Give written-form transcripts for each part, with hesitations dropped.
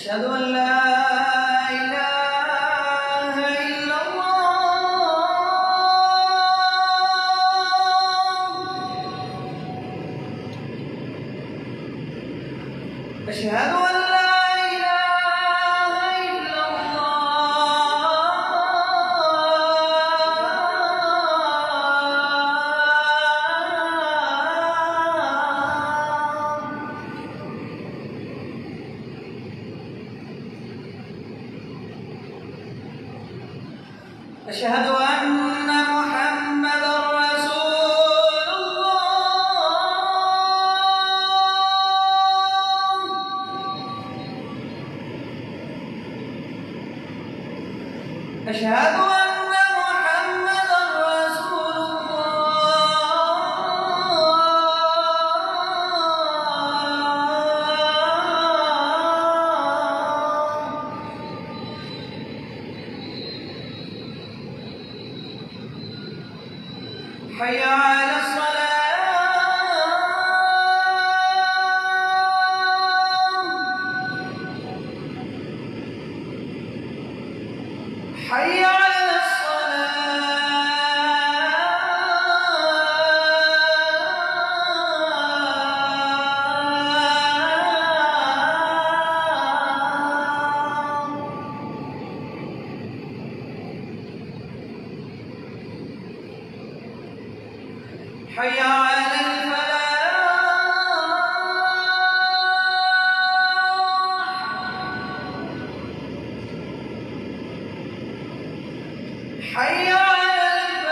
أشهد أن لا إله إلا الله أشهد أن لا إله إلا أشهد أن محمدًا رسول الله أشهد أن محمدًا رسول حي على الصلاة حي على حي على الفلاح حي على الفلاح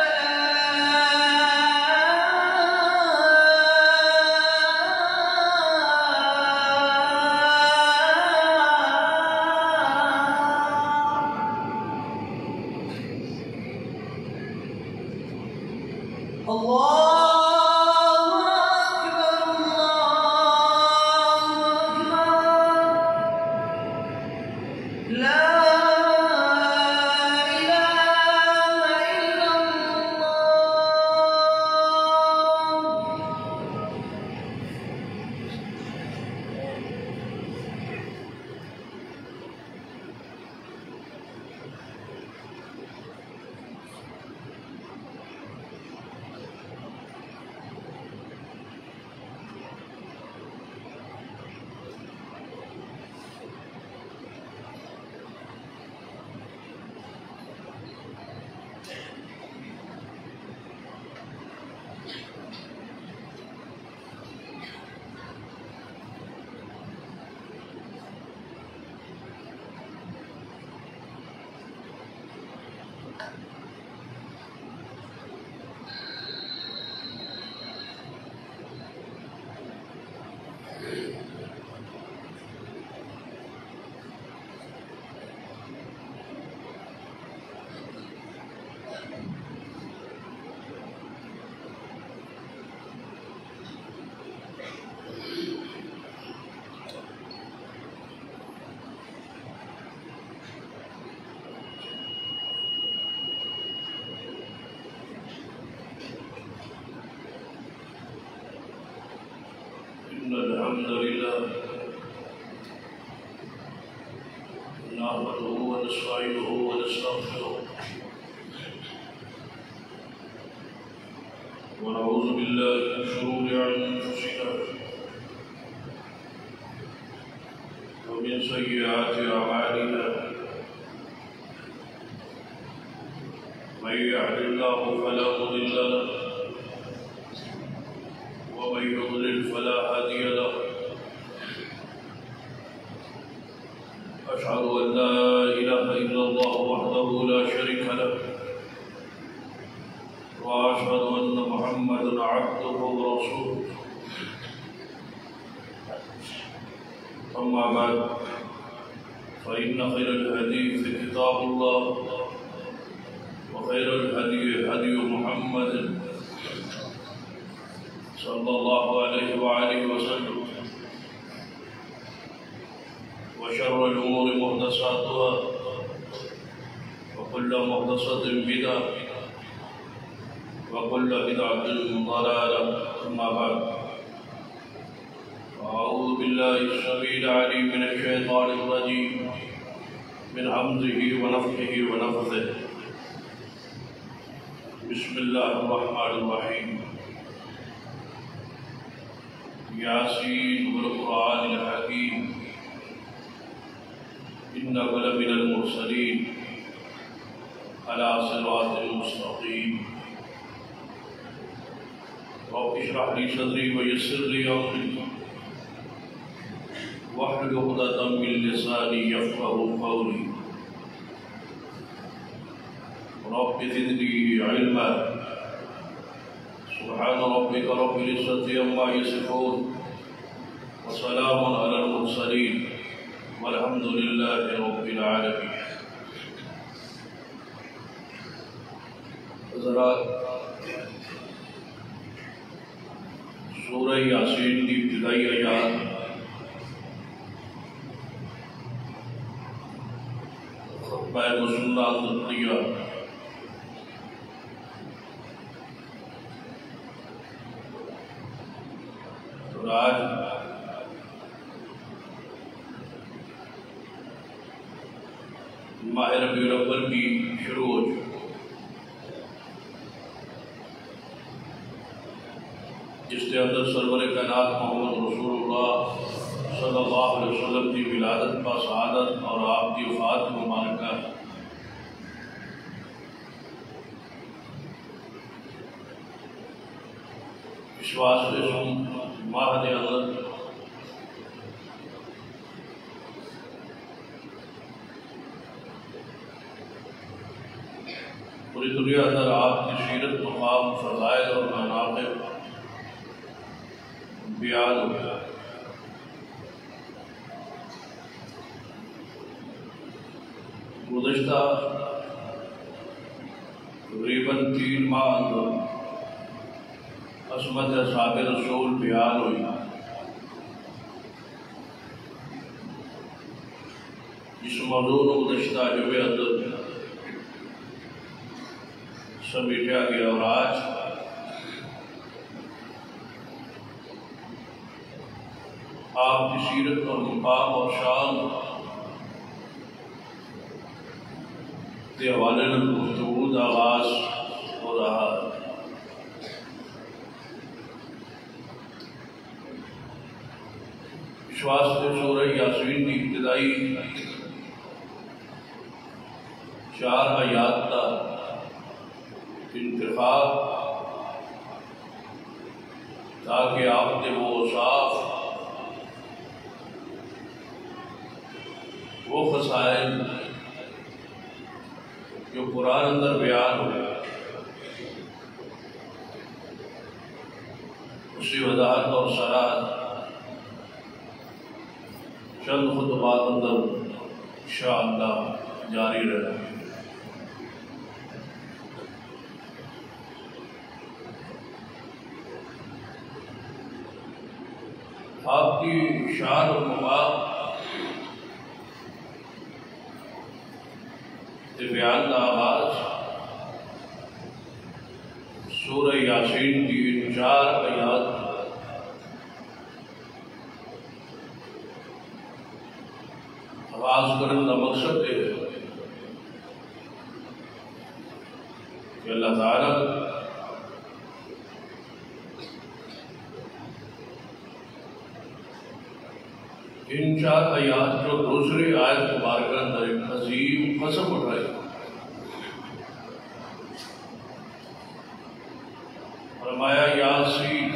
الله إن الحمد لله نحمده ونستعينه ونستغفره ونعوذ بالله من شرور أنفسنا ومن سيئات أعمالنا من يهد الله فلا مضل له ومن يضلل فلا هادي له أشهد أن لا إله إلا الله وحده لا شريك له وأشهد أن محمدًا عبده ورسوله أما بعد فإن خير الحديث كتاب الله وخير الهدي هدي محمد صلى الله عليه وآله وسلم وشر الأمور محدثاتها وكل محدثة بدعة وكل بدعة ضلالة أما بعد أعوذ بالله السميع العليم من الشيطان الرجيم من همزه ونفخه ونفثه بسم الله الرحمن الرحيم ياسين والقرآن الحكيم إنك لمن المرسلين على صراط مستقيم رب اشرح لي صدري ويسر لي أمري واحلل عقدة من لساني يفقهوا قولي رب زدني علما سبحان ربك رب العزة عما يصفون وسلام على المرسلين والحمد لله رب العالمين. حضرات، سورہ یاسین کی ابتدائی آیات خطبہ مسنہ تطریہ اور آج ماہ ربیع الاول کی شروع ہو چکی، جس کے اندر سرور کائنات محمد رسول اللہ صلی اللہ علیہ وسلم کی ولادت کا سعادت اور آپ کی وفات مبارکہ اس واسطے ماہ کے اندر پوری دنیا اندر آپ کی سیرت، مقام، فضائل اور مناقب بیان ہو گیا۔ گزشتہ تقریباً 3 ماہ اندر عصمت اصحاب رسول بیان ہوئی، اس موضوع کو گزشتہ جمعے اندر سمیٹا گیا، اور آج آپ کی سیرت اور مقام اور شان کے حوالے سے گفتگو کا آغاز ہو رہا ہے۔ اس واسطے سورہ یاسین کی ابتدائی 4 آیات کا انتخاب تاکہ آپ کے وہ صاف وہ خصائل جو قرآن اندر بیان ہوئے اسی وضاحت اور صراحت چند خطبات اندر انشاءاللہ جاری رہے۔ آپ کی شان اور مقام کے بیان کا آغاز سورہ یاسین کی 4 آیات آغاز کرنے کا مقصد ہے کہ اللہ تعالیٰ ان 4 آیات جو دوسری آیت مبارکہ اندر ایک عظیم قسم اٹھائی، فرمایا یاسین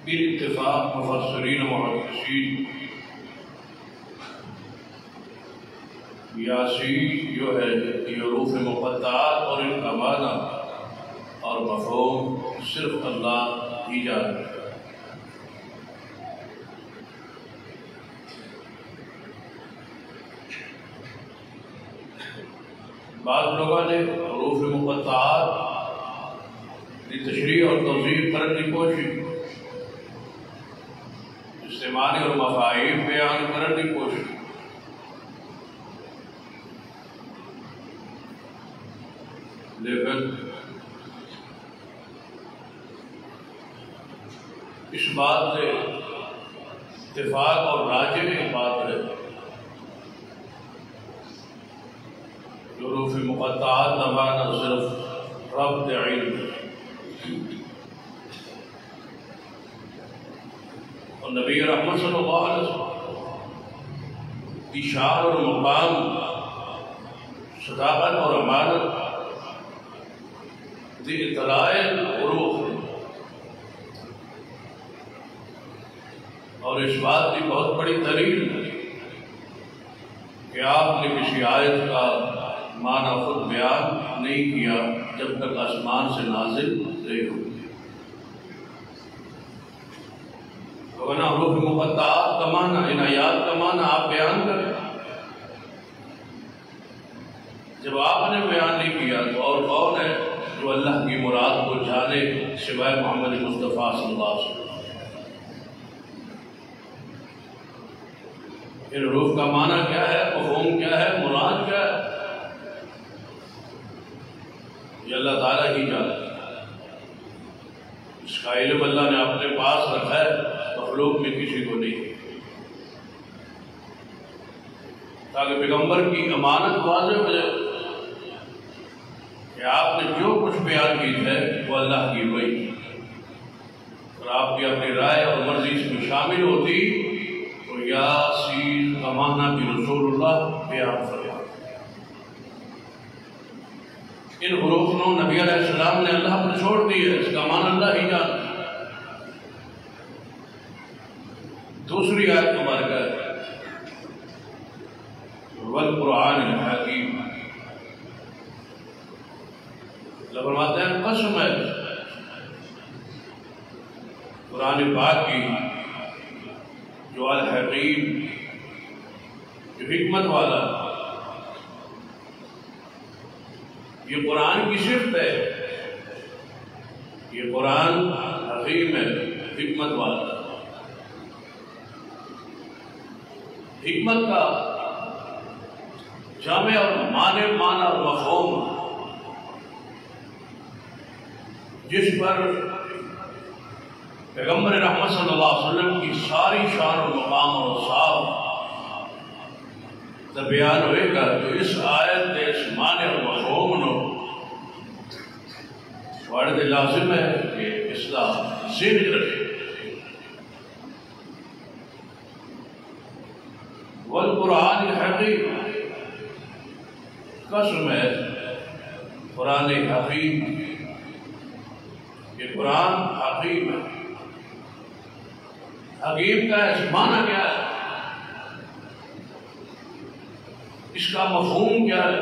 بالاتفاق مفسرین و محدثین، یاسین جو ہے یہ حروف مقطعات اور ان کا معنی اور مفہوم صرف اللہ ہی جانتا ہے۔ بعض لوگوں نے حروف مقطعات کی تشریح اور توضیح کرنے کی کوشش، استعمالی اور مفاہیم بیان کرنے کی کوشش، لیکن اس بات سے اتفاق اور راجح کی بات ہے حروف مقطعات کا معنی صرف ربط علم اور نبی رحمت صلی اللہ علیہ وسلم کی شان اور مقام، صداقت اور امانت دی اطلاع حروف، اور اس بات کی بہت بڑی دلیل کہ آپ نے کسی آیت کا معنی خود بیان نہیں کیا جب تک آسمان سے نازل نہیں ہوئی، ورنہ حروف مقطعات کا معنی، ان آیات کا معنی آپ بیان کریں۔ جب آپ نے بیان نہیں کیا تو اور کون ہے جو اللہ کی مراد کو جانے سوائے محمد مصطفیٰ صلی اللہ علیہ وسلم؟ ان حروف کا معنی کیا ہے، مفہوم کیا ہے، مراد کیا ہے، یہ اللہ تعالیٰ ہی جانتا ہے۔ اس کا علم اللہ نے اپنے پاس رکھا ہے، مخلوق میں کسی کو نہیں، تاکہ پیغمبر کی امانت واضح ہو جائے کہ آپ نے جو کچھ بیان کی ہے وہ اللہ کی وحی، اور آپ کی اپنی رائے اور مرضی اس میں شامل ہوتی تو یاسین کا معنی بھی رسول اللہ بیان فرمایا۔ ان حروف کو نبی علیہ السلام نے اللہ پر چھوڑ دی ہے، اس کا معنی اللہ ہی جانتا ہے۔ دوسری آیت مبارکہ ہے والقرآن الحکیم، اللہ فرماتے ہیں قسم ہے قرآن پاک کی جو الحکیم، جو حکمت والا، یہ قرآن کی صفت ہے، یہ قرآن حکیم ہے، حکمت والا۔ حکمت کا جامع اور معنی اور مفہوم جس پر پیغمبر رحمت صلی اللہ علیہ وسلم کی ساری شان و مقام اور اوصاف بیان ہوئے گا، تو اس آیت کے اس معنی اور مفہوم نو وارد لازم ہے کہ اس کا ذہن رکھے۔ والقرآن الحکیم، قسم ہے قرآن حکیم، یہ قرآن حکیم ہے۔ حکیم کا اس معنی کیا ہے، اس کا مفہوم کیا ہے؟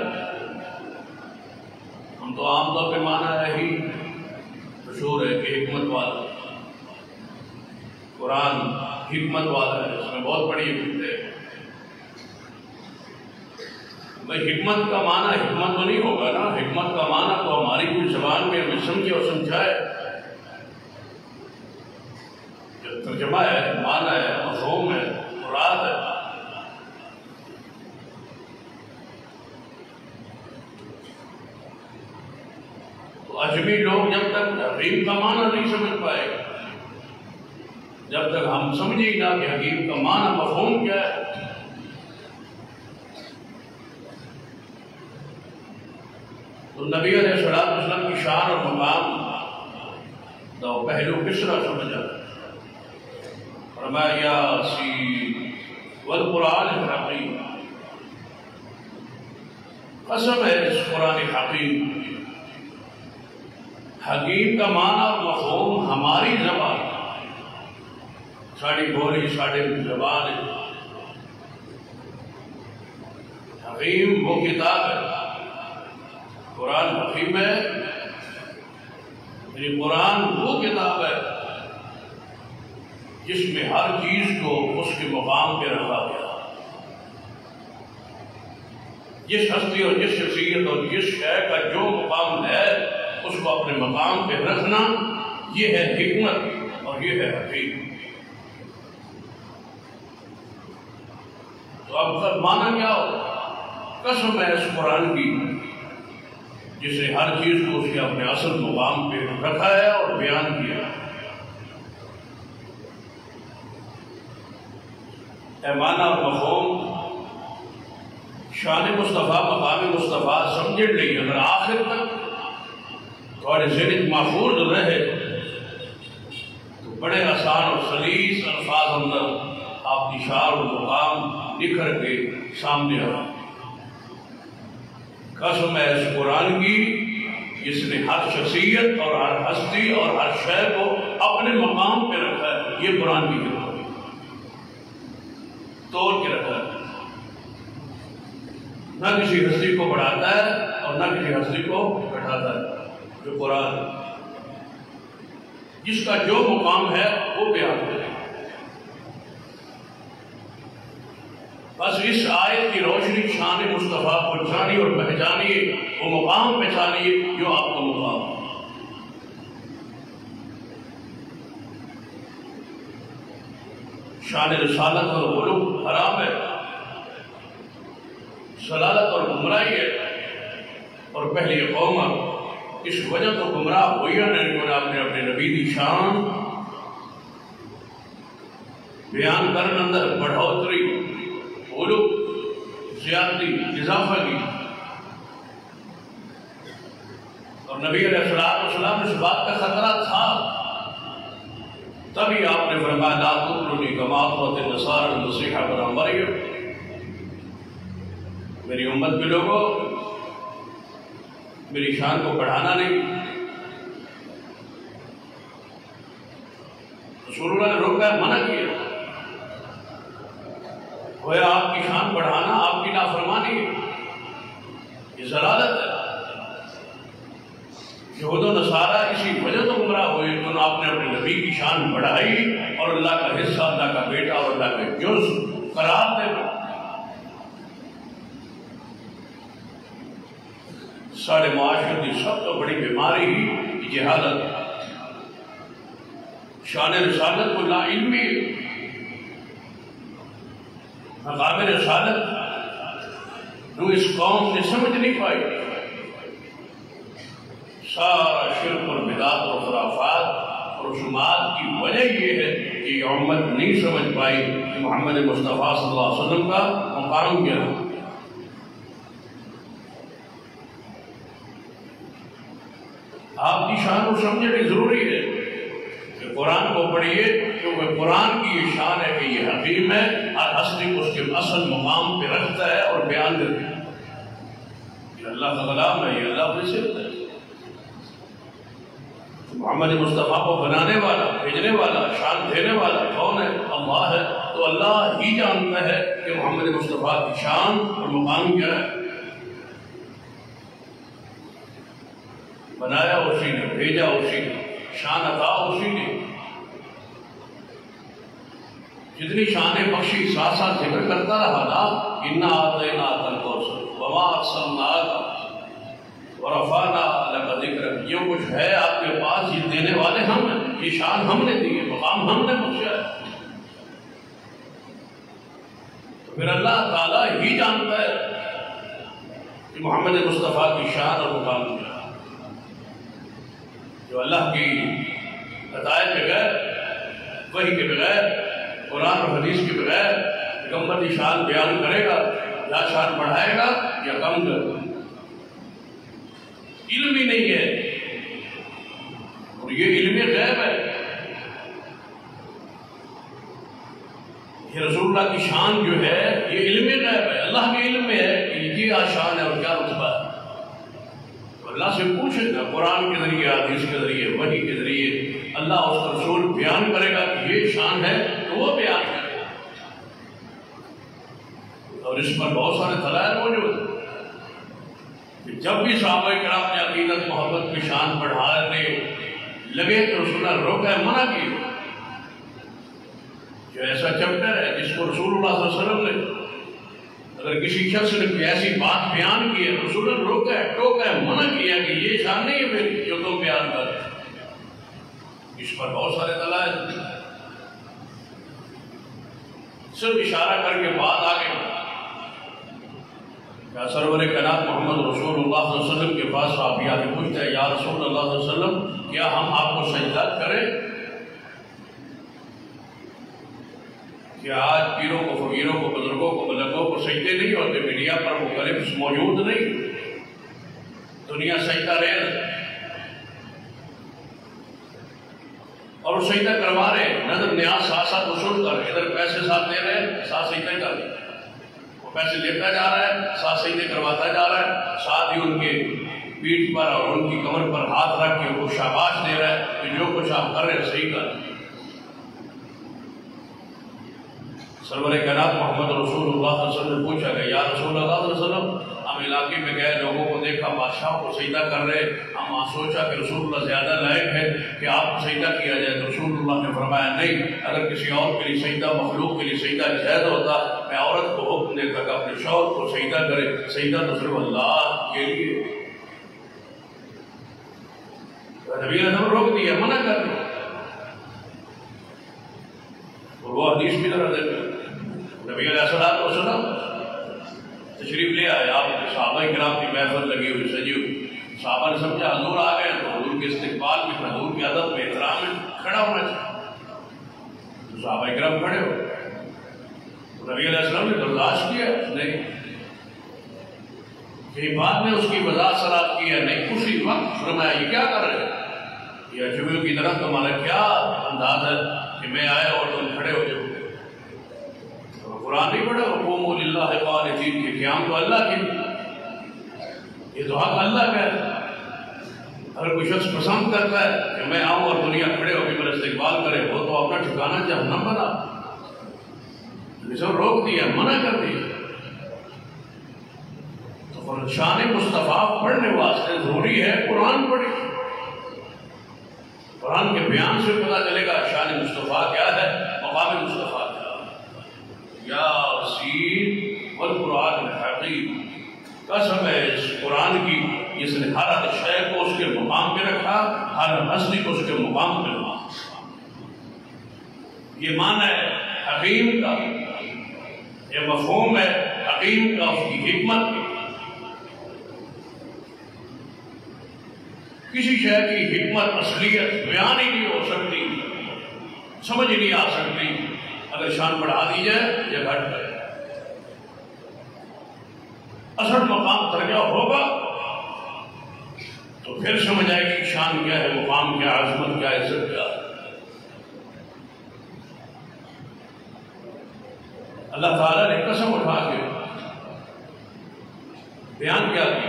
ہم تو عام طور پہ معنی ہے ہی مشہور ہے کہ حکمت والا، قرآن حکمت والا ہے، اس میں بہت بڑی حکمت ہے۔ بھائی حکمت کا معنی حکمت تو نہیں ہوگا نا، حکمت کا معنی تو ہماری کوئی زبان میں ہمیں سمجھے اور سمجھائے، جو ترجمہ ہے، معنی ہے، مفہوم ہے، مراد ہے۔ تو اجمی لوگ جب تک حکیم کا معنی نہیں سمجھ پائے گا، جب تک ہم سمجھیں گا کہ حکیم کا معنی مفہوم کیا ہے، تو نبی علیہ السلام کی شان اور مقام تو پہلو کس طرح سمجھا؟ فرمایا یاسین والقرآن الحکیم، قسم ہے اس قرآن حکیم۔ حکیم کا معنی اور مفہوم ہماری زبان، ساڑی بولی، ساڑی زبان ہے۔ حکیم وہ کتاب ہے، قرآن حکیم ہے، یعنی قرآن وہ کتاب ہے جس میں ہر چیز کو اس کے مقام پہ رکھا گیا۔ جس ہستی اور جس شخصیت اور جس شے کا جو مقام ہے اس کو اپنے مقام پہ رکھنا، یہ ہے حکمت اور یہ ہے حکیم۔ تو اب تک مانا کیا ہو؟ قسم ہے اس قرآن کی جس نے ہر چیز کو اس کے اپنے اصل مقام پہ رکھا ہے اور بیان کیا ہے۔ پیمانہ اور مفہوم شان مصطفیٰ، مقام مصطفیٰ سمجھن نہیں، اگر آخر تک تھوڑے ذہن محفوظ رہے تو بڑے آسان اور سلیس الفاظ اندر آپ کی شان اور مقام نکھر کے سامنے آ۔ قسم ہے اس قرآن کی جس نے ہر شخصیت اور ہر ہستی اور ہر شے کو اپنے مقام پہ رکھا ہے۔ یہ قرآن کی کتاب ہے، توڑ کے رکھا ہے، نہ کسی ہستی کو بڑھاتا ہے اور نہ کسی ہستی کو گھٹاتا ہے۔ جو قرآن جس کا جو مقام ہے وہ بیان کرے۔ بس اس آیت کی روشنی شان مصطفیٰ کو جانی اور پہچانیے، وہ مقام پہچانیے جو آپ کا مقام ہے۔ شان رسالت اور علو حرام ہے، ضلالت اور گمراہی ہے، اور پہلی قوم اس وجہ تو گمراہ ہوئی ہے کہ آپ نے اپنے نبی کی شان بیان کرنے اندر بڑھوتری، علو، زیادتی، اضافہ کی، اور نبی علیہ السلام اس بات کا خطرہ تھا، تبھی آپ نے فرمایا لا تطرونی کما اطرت النصارى المسیح ابن مریم، میری امت کے لوگوں میری شان کو بڑھانا نہیں۔ رسول اللہ نے روکا ہے، منع کیا، گویا آپ کی شان بڑھانا آپ کی نافرمانی ہے، یہ ضلالت ہے۔ یہود و نصارہ اسی وجہ تو گمراہ ہوئے کہ آپ نے اپنے نبی کی شان بڑھائی اور اللہ کا حصہ، اللہ کا بیٹا اور اللہ کا جز قرار دے۔ سارے معاشرے کی سب تو بڑی بیماری ہی جہالت، شان رسالت کو لا علمی، مقام رسالت جو اس قوم نے سمجھ نہیں پائی۔ سارا شرک اور بدعت اور خرافات اور رسومات کی وجہ یہ ہے کہ یہ امت نہیں سمجھ پائی کہ محمد مصطفیٰ صلی اللہ علیہ وسلم کا مقام کیا ہے۔ آپ کی شان کو سمجھنا ضروری ہے کہ قرآن کو پڑھیے، کیونکہ قرآن کی یہ شان ہے کہ یہ حکیم ہے، ہر ہستی کو اس کے اصل مقام پہ رکھتا ہے اور بیان کرتا ہے۔ یہ اللہ کا کلام ہے، یہ اللہ کی صفت ہے۔ محمد مصطفیٰ کو بنانے والا، بھیجنے والا، شان دینے والا کون ہے؟ اللہ ہے۔ تو اللہ ہی جانتا ہے کہ محمد مصطفیٰ کی شان اور مقام کیا ہے۔ بنایا اسی نے، بھیجا اسی نے، شان عطا اسی نے، جتنی شانیں بخشی ساتھ ساتھ ذکر کرتا رہا نا، اِنَّا أَعْطَيْنَاكَ الْكَوْثَرَ وَمَا أَرْسَلْنَاكَ وَرَفَعْنَا لَكَ ذِكْرَكَ، یہ کچھ ہے آپ کے پاس، یہ دینے والے ہم ہیں، یہ شان ہم نے دی ہے، مقام ہم نے بخشا ہے۔ تو پھر اللہ تعالیٰ ہی جانتا ہے کہ محمد مصطفیٰ کی شان اور مقام کیا ہے۔ جو اللہ کی ہدایت کے بغیر، وحی کے بغیر، قرآن اور حدیث کے بغیر پیغمبر کی شان بیان کرے گا، یا شان بڑھائے گا یا کم کرے گا، علم ہی نہیں ہے، اور یہ علم غیب ہے۔ یہ رسول اللہ کی شان جو ہے یہ علم غیب ہے، اللہ کے علم میں ہے کہ یہ کیا شان ہے اور کیا رتبہ ہے۔ تو اللہ سے پوچھے گا، قرآن کے ذریعے، حدیث کے ذریعے، وحی کے ذریعے اللہ اس کا رسول بیان کرے گا کہ یہ شان ہے تو وہ بیان کرے گا، اور اس پر بہت سارے دلائل موجود ہیں۔ جب بھی صحابہ کرام نے عقیدت محبت کی شان بڑھانے لگے تو رسول اللہ روکا ہے، منع کیا۔ جو ایسا چیپٹر ہے جس کو رسول اللہ صلی اللہ علیہ وسلم نے اگر کسی شخص نے کوئی ایسی بات بیان کی ہے رسول نے روکا ہے ٹوکا ہے منع کیا کہ یہ شان نہیں ہے پھر جو تم بیان کر، اس پر بہت سارے دلائل صرف اشارہ کر کے بات آگے کیا سرور کائنات محمد رسول اللہ صلی اللہ علیہ وسلم کے پاس صحابی آ کے پوچھتے ہیں یا رسول اللہ صلی اللہ علیہ وسلم کیا ہم آپ کو سجدہ کریں؟ کیا آج پیروں کو فقیروں کو بزرگوں کو بزرگوں کو سجدے نہیں ہوتے؟ میڈیا پر مختلف موجود نہیں، دنیا سجدہ رہے اور وہ سجدہ کروا رہے، نظر نیاز ساتھ ساتھ وصول کر رہے، ادھر پیسے ساتھ دے رہے ساتھ سجدہ کر رہے، وہ پیسے لیتا جا رہا ہے ساتھ سجدے کرواتا جا رہا ہے، ساتھ ہی ان کے پیٹھ پر اور ان کی کمر پر ہاتھ رکھ کے ان کو شاباش دے رہا ہے کہ جو کچھ آپ کر رہے ہیں صحیح کر رہے ہیں۔ سرور کائنات محمد رسول اللہ صلی اللہ علیہ وسلم نے پوچھا کہ یا رسول اللہ صلی اللہ علیہ وسلم ہم علاقے میں گئے لوگوں کو دیکھا بادشاہ کو سجدہ کر رہے، ہم سوچا کہ رسول اللہ زیادہ لائق ہے کہ آپ کو سجدہ کیا جائے، تو رسول اللہ نے فرمایا نہیں، اگر کسی اور کے لیے سجدہ مخلوق کے لیے سجدہ جائز ہوتا میں عورت کو حکم دیتا کہ اپنے شوہر کو سجدہ کرے، سجدہ تو صرف اللہ کے لیے۔ نبی نے روک دیا، منع کر دیا، وہ حدیث بھی ذرا دیکھیں۔ نبی علیہ السلام تشریف لے آئے، آپ صحابہ کرام کی محفل لگی ہوئی سجی ہوئی، صحابہ نے سمجھا حضور آ گئے تو حضور کے استقبال میں حضور کی ادب میں احترام میں کھڑا ہونا چاہیے، تو صحابہ کرام کھڑے ہو، نبی علیہ السلام نے برداشت کیا نہیں، کہیں بعد میں اس کی وضاحت سرات کی ہے نہیں، اسی وقت فرمایا یہ کیا کر رہے ہیں، یہ اجمیوں کی طرف تمہارا کیا انداز ہے کہ میں آیا اور تم کھڑے ہو جاؤ؟ قرآن نہیں پڑھا قوموا للہ قانتین کے قیام تو اللہ کی، یہ تو حق اللہ کا ہے۔ اگر کوئی شخص پسند کرتا ہے کہ میں آؤں اور دنیا کھڑے ہو کے میرا استقبال کرے، وہ تو اپنا ٹھکانہ جہنم بنا، اسے روک دیا، منع کر دیا۔ تو شان مصطفیٰ پڑھنے واسطے ضروری ہے قرآن پڑھے، قرآن کے بیان سے پتہ چلے گا شان مصطفیٰ کیا ہے، مقام مصطفیٰ کیا ہے۔ یا رسول والقرآن الحکیم، قسم ہے اس قرآن کی جس نے ہر شے کو اس کے مقام پہ رکھا، ہر ہستی کو اس کے مقام پہ رکھا۔ یہ معنی ہے حکیم کا، یہ مفہوم ہے حکیم کا، اس کی حکمت کی۔ کسی شے کی حکمت اصلیت بیان ہی نہیں ہو سکتی، سمجھ نہیں آ سکتی اگر شان بڑھا دی جائے یا گھٹ جائے۔ اصل مقام درجہ ہوگا تو پھر سمجھ آئے گی شان کیا ہے، مقام کیا، عظمت کیا، عزت کیا۔ اللہ تعالیٰ نے قسم اٹھا کے بیان کیا کی،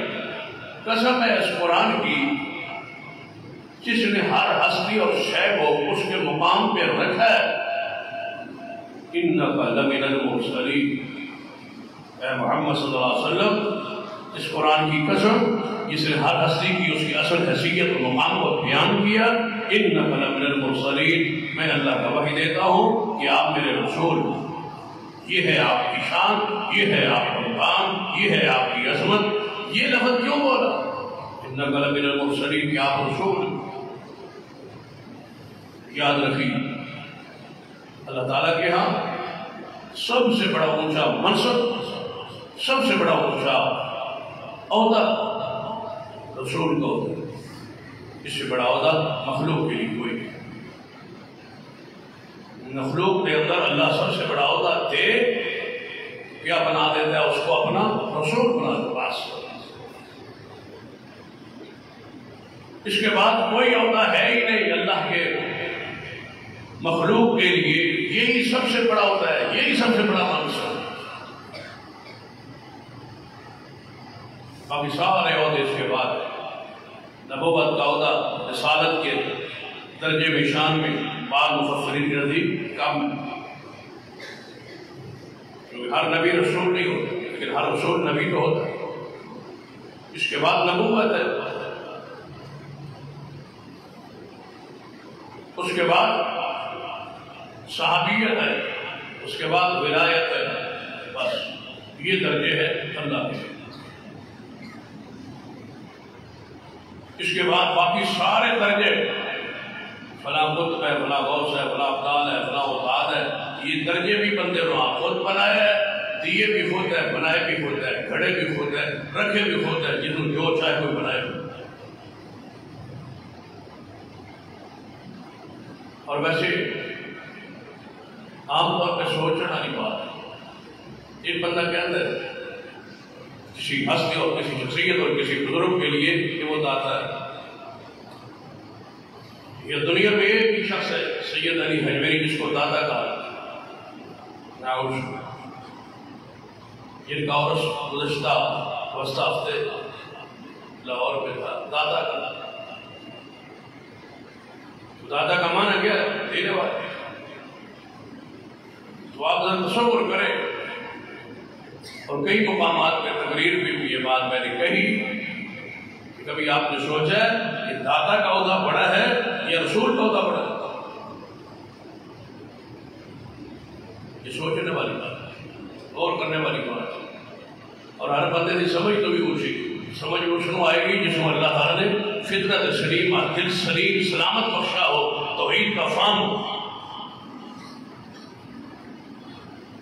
قسم ہے اس قرآن کی جس نے ہر ہستی اور شے کو اس کے مقام پہ رکھا ہے۔ انک لمن المرسلین، اے محمد صلی اللہ علیہ وسلم، اس قرآن کی قسم جس نے ہر ہستی کی اس کی اصل حیثیت اور مقام کو بیان کیا، انک لمن المرسلین، میں اللہ کا وحی دیتا ہوں کہ آپ میرے رسول، یہ ہے آپ کی شان، یہ ہے آپ کا مقام، یہ ہے آپ کی عظمت۔ یہ لفظ کیوں بولا انک لمن المرسلین کہ آپ رسول؟ یاد رکھیے اللہ تعالیٰ کے ہاں سب سے بڑا اونچا منصب، سب سے بڑا اونچا عہدہ رسول کا ہوتا ہے، اس سے بڑا عہدہ مخلوق کے لیے کوئی نہیں۔ مخلوق کے اندر اللہ سب سے بڑا عہدہ دے کیا بنا دیتا ہے، اس کو اپنا رسول بنا دے، بس اس کے بعد کوئی عہدہ ہے ہی نہیں اللہ کے مخلوق کے لیے، یہی سب سے بڑا ہوتا ہے، یہی سب سے بڑا منصب۔ باقی سارے عہدے اس کے بعد نبوت کا عہدہ رسالت کے درجے میں شان میں بعض مفسرین کے نزدیک کم ہے، کیونکہ ہر نبی رسول نہیں ہوتا، لیکن ہر رسول نبی تو ہوتا ہے۔ اس کے بعد نبوت ہے، اس کے بعد صحابیت ہے، اس کے بعد ولایت ہے، بس یہ درجے ہے اللہ کے۔ اس کے بعد باقی سارے درجے، فلاں قطب ہے، فلاں غوث ہے، فلاں افضال ہے، فلاں اوتاد ہے، یہ درجے بھی بندے نے آپ خود بنائے ہیں، دیے بھی خود ہے، بنائے بھی خود ہے، کھڑے بھی خود ہے، رکھے بھی خود ہے، جنہوں جو چاہے کوئی بنائے۔ اور ویسے عام طور پہ سوچنا والی بات ہے، ایک بندہ کہتا ہے کسی ہستی اور کسی شخصیت اور کسی بزرگ کے لیے کہ وہ داتا ہے۔ یہ دنیا میں ایک ہی شخص ہے سید علی حجویری جس کو داتا کہا، جن کا عرس گزشتہ وسطی ہفتے لاہور میں تھا۔ داتا کا دادا کا معنی کیا ہے؟ دینے والے۔ تو آپ ذرا تصور کریں، اور کئی مقامات میں تقریر میں بھی یہ بات میں نے کہی کہ کبھی آپ نے سوچا ہے کہ دادا کا عہدہ بڑا ہے یا رسول کا عہدہ بڑا ہے؟ یہ سوچنے والی بات ہے، غور کرنے والی بات ہے، اور ہر بندے کی سمجھ تو بھی اونچی، سمجھ روشنو آئے گی جس میں اللہ تعالیٰ نے فطرت سلیمہ، دل سلیم سلامت بخشا ہو، توحید کا فہم ہو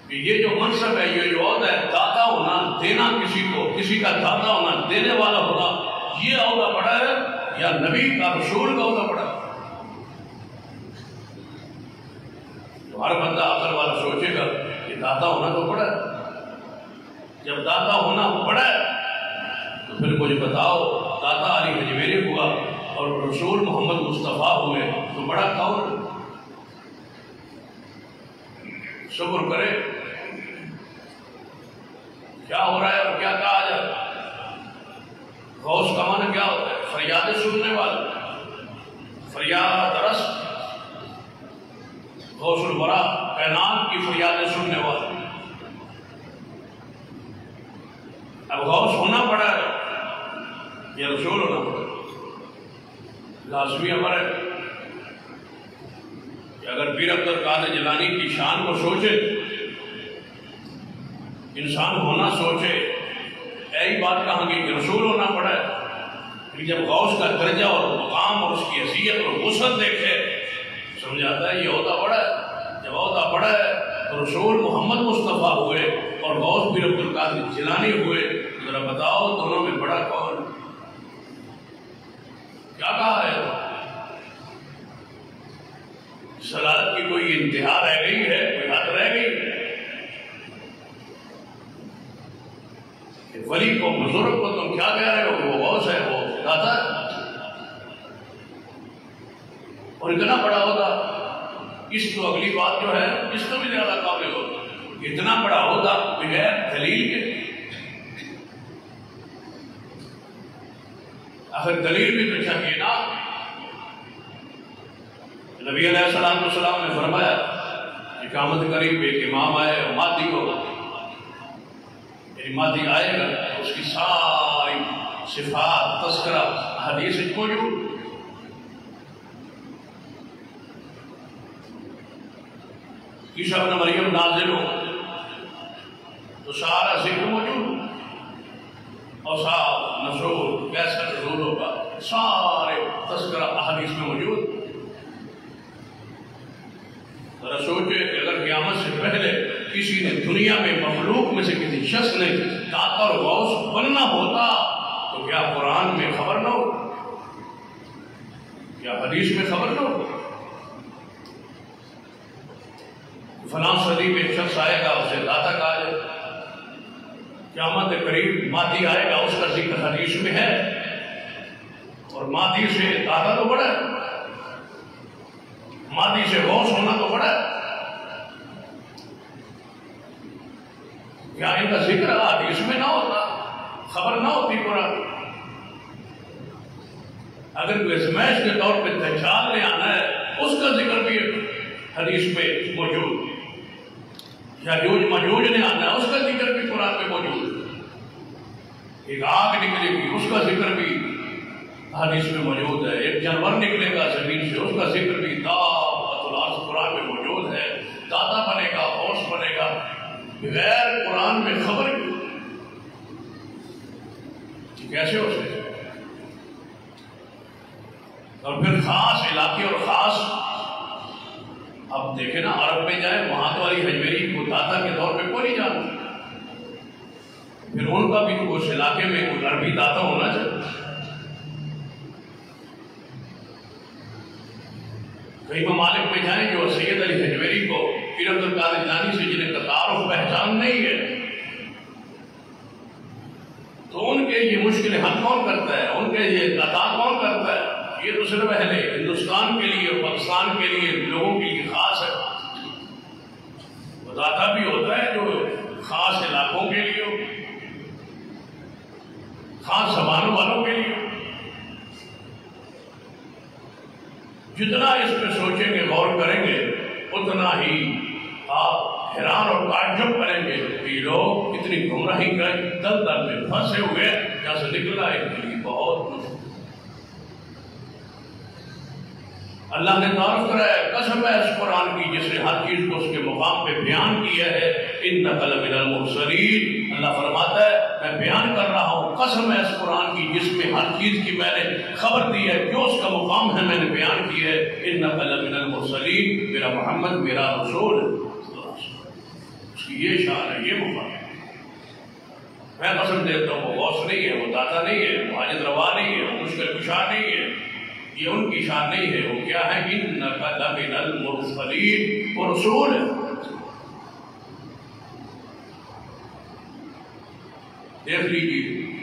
کہ یہ جو منصب ہے، یہ جو عہدہ ہے، داتا ہونا، دینا کسی کو، کسی کا داتا ہونا، دینے والا ہونا، یہ عہدہ بڑا ہے یا نبی کا رسول کا عہدہ بڑا ہے؟ تو ہر بندہ عقل والا سوچے گا کہ داتا ہونا تو بڑا ہے۔ جب داتا ہونا بڑا ہے تو پھر مجھے بتاؤ، داتا علی حجویری ہوا اور رسول محمد مصطفیٰ ہوئے تو بڑا کون ہے؟ صبر کرے کیا ہو رہا ہے اور کیا کہا جائے۔ غوث کا معنی کیا ہوتا ہے؟ فریاد سننے والا، فریاد رس، غوث الورا، کائنات کی فریاد سننے والا۔ اب غوث ہونا پڑا ہے یا رسول ہونا پڑا ہے؟ لازمی امر ہے کہ اگر پیر عبد القادر جیلانی کی شان کو سوچے، انسان ہونا سوچے، یہی بات کہاں گی کہ رسول ہونا پڑا ہے۔ لیکن جب غوث کا درجہ اور مقام اور اس کی حیثیت اور وسعت دیکھے سمجھاتا ہے یہ عہدہ بڑا ہے۔ جب عہدہ بڑا ہے تو رسول محمد مصطفیٰ ہوئے اور غوث پیر عبد القادر جیلانی ہوئے، ذرا بتاؤ دونوں میں بڑا کون؟ کیا کہا ہے؟ صلاحت کی کوئی انتہا رہ گئی ہے؟ کوئی حد رہ گئی؟ ولی کو، بزرگ کو تم کیا کہہ رہے ہو کہ وہ غوث ہے، وہ داتا ہے؟ اور اتنا بڑا ہوتا، اس تو اگلی بات جو ہے اس کو بھی زیادہ قابل ہو، اتنا بڑا ہوتا بغیر دلیل کے۔ آخر دلیل بھی تو چاہیے نا۔ نبی علیہ السلام نے فرمایا کہ قیامت قریب ایک امام آئے اور مادی ہوگا، یعنی مادی آئے گا، اس کی ساری صفات تذکرہ حدیث موجود۔ عیسیٰ ابن مریم نازل ہو تو سارا ذکر موجود، اور صاحب نزول کیسا نزول ہوگا، سارے تذکرہ احادیث میں موجود۔ ذرا سوچے کہ اگر قیامت سے پہلے کسی نے دنیا میں مخلوق میں سے کسی شخص نے داتا اور غوث بننا ہوتا تو کیا قرآن میں خبر نہ ہو؟ کیا حدیث میں خبر نہ ہو؟ فلاں صدی میں ایک شخص آئے گا، اسے داتا کہا جائے، قیامت قریب مادی آئے گا، اس کا ذکر حدیث میں ہے، اور مادی سے داتا تو بڑا ہے، مادی سے غوث ہونا تو بڑا ہے۔ کیا ان کا ذکر حدیث میں نہ ہوتا، خبر نہ ہوتی قرآن؟ اگر کوئی ازمائش کے طور پہ دجال نے آنا ہے، اس کا ذکر بھی حدیث میں موجود، یاجوج ماجوج نے آنا ہے، اس کا ذکر بھی قرآن میں موجود، ایک آگ نکلے گی، اس کا ذکر بھی حدیث میں موجود ہے، ایک جانور نکلے گا زمین سے، اس کا ذکر بھی دابۃ الارض قرآن میں موجود ہے، داتا بنے گا، غوث بنے گا، بغیر قرآن میں خبر کیسے ہو سکتا؟ اور پھر خاص علاقے اور خاص، اب دیکھیں نا عرب میں جائیں وہاں تو علی حجویری کو داتا کے طور پہ کوئی نہیں جانتا، پھر ان کا بھی تو اس علاقے میں کوئی عربی داتا ہونا چاہیے۔ کئی ممالک میں جائیں جو سید علی حجویری کو پیر عبد القادر جیلانی سے جنہیں کا تعارف پہچان نہیں ہے، تو ان کے یہ مشکل حل کون کرتا ہے؟ ان کے یہ عطا کون کرتا ہے؟ یہ تو صرف اہل ہندوستان کے لیے، پاکستان کے لیے، لوگوں کے لیے خاص ہے۔ داتا بھی ہوتا ہے جو خاص علاقوں کے لیے ہو، خاص زبانوں والوں کے لیے۔ جتنا اس پہ سوچیں گے، غور کریں گے، اتنا ہی آپ حیران اور تعجب کریں گے کہ یہ لوگ اتنی گمراہی کا دلدل میں پھنسے ہوئے، جہاں سے نکلنا ان کے لیے بہت مشکل۔ اللہ نے تعارف کرایا، قسم ہے اس قرآن کی جس نے ہر چیز کو اس کے مقام پہ بیان کیا ہے، اِنَّكَ لَمِنَ الْمُرْسَلِينَ۔ اللہ فرماتا ہے میں بیان کر رہا ہوں، قسم ہے اس قرآن کی جس میں ہر چیز کی میں نے خبر دی ہے، جو اس کا مقام ہے میں نے بیان کی ہے، اِنَّكَ لَمِنَ الْمُرْسَلِينَ، میرا محمد میرا رسول ہے، اس کی یہ شان ہے، یہ مقام ہے۔ میں قسم دیتا ہوں وہ غوث نہیں ہے، وہ داتا نہیں ہے، وہ حاجت روا نہیں ہے، وہ مشکل کشا نہیں ہے، یہ ان کی شان نہیں ہے۔ وہ کیا ہے؟ اِنَّكَ لَمِنَ الْمُرْسَلِينَ، وہ رسول ہے۔ دیکھ لیجیے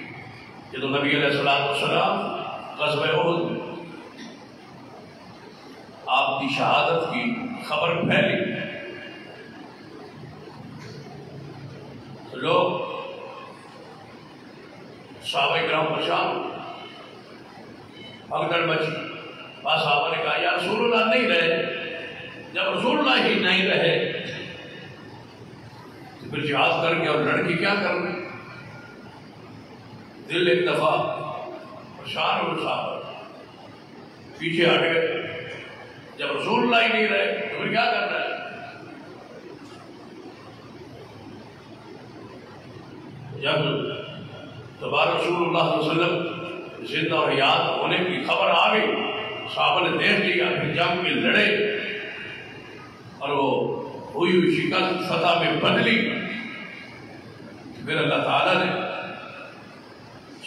کہ تو نبی علیہ السلام غزوہ احد میں آپ کی شہادت کی خبر پھیلی تو لوگ صحابہ کرام پریشان، بھگدڑ مچی۔ بعض صحابہ نے کہا یا رسول اللہ نہیں رہے، جب رسول اللہ ہی نہیں رہے تو پھر جہاد کر کے اور لڑ کے کیا کرنا؟ دل ایک دفعہ پریشان ہو، صحابہ پیچھے ہٹ گئے، جب رسول اللہ ہی نہیں رہے تو پھر کیا کرنا ہے؟ جب دوبارہ رسول اللہ صلی اللہ علیہ وسلم زندہ اور یاد ہونے کی خبر آ گئی، صحابہ نے دیکھ لیا، پھر جنگ میں لڑے اور وہ ہوئی شکست فتح میں بدلی۔ پھر اللہ تعالیٰ نے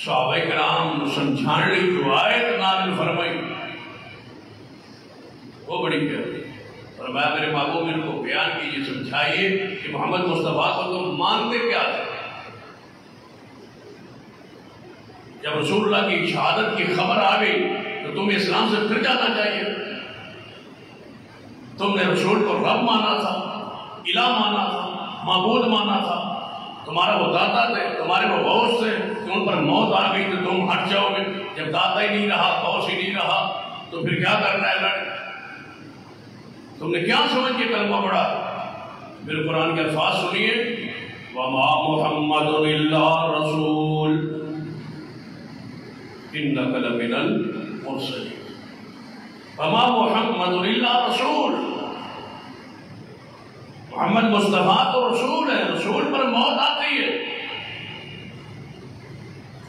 صحابہ کرام سمجھانے کی آیت نازل فرمائی، وہ بڑی پیاری، اور میں میرے محبوب ان کو بیان کیجیے، سمجھائیے کہ محمد مصطفیٰ کو تم مانتے کیا تھے؟ جب رسول اللہ کی شہادت کی خبر آ گئی تو تمہیں اسلام سے پھر جانا چاہیے۔ تم نے رسول کو رب مانا تھا، الہ مانا تھا، معبود مانا تھا، تمہارا وہ داتا تھے، تمہارے وہ غوث تھے، کہ ان پر موت آ گئی تو تم ہٹ جاؤ گے۔ جب داتا ہی نہیں رہا، غوث ہی نہیں رہا تو پھر کیا کرنا ہے؟ لڑ تم نے کیا سمجھ کے کلمہ پڑھا؟ پھر قرآن کے الفاظ سنیے، وَمَا مُحَمَّدٌ إِلَّا رَسُولٌ إِنَّكَ لَمِنَ الْمُرْسَلِينَ۔ وَمَا مُحَمَّدٌ إِلَّا رَسُولٌ، محمد مصطفیٰ تو رسول ہے، رسول پر موت آتی ہے۔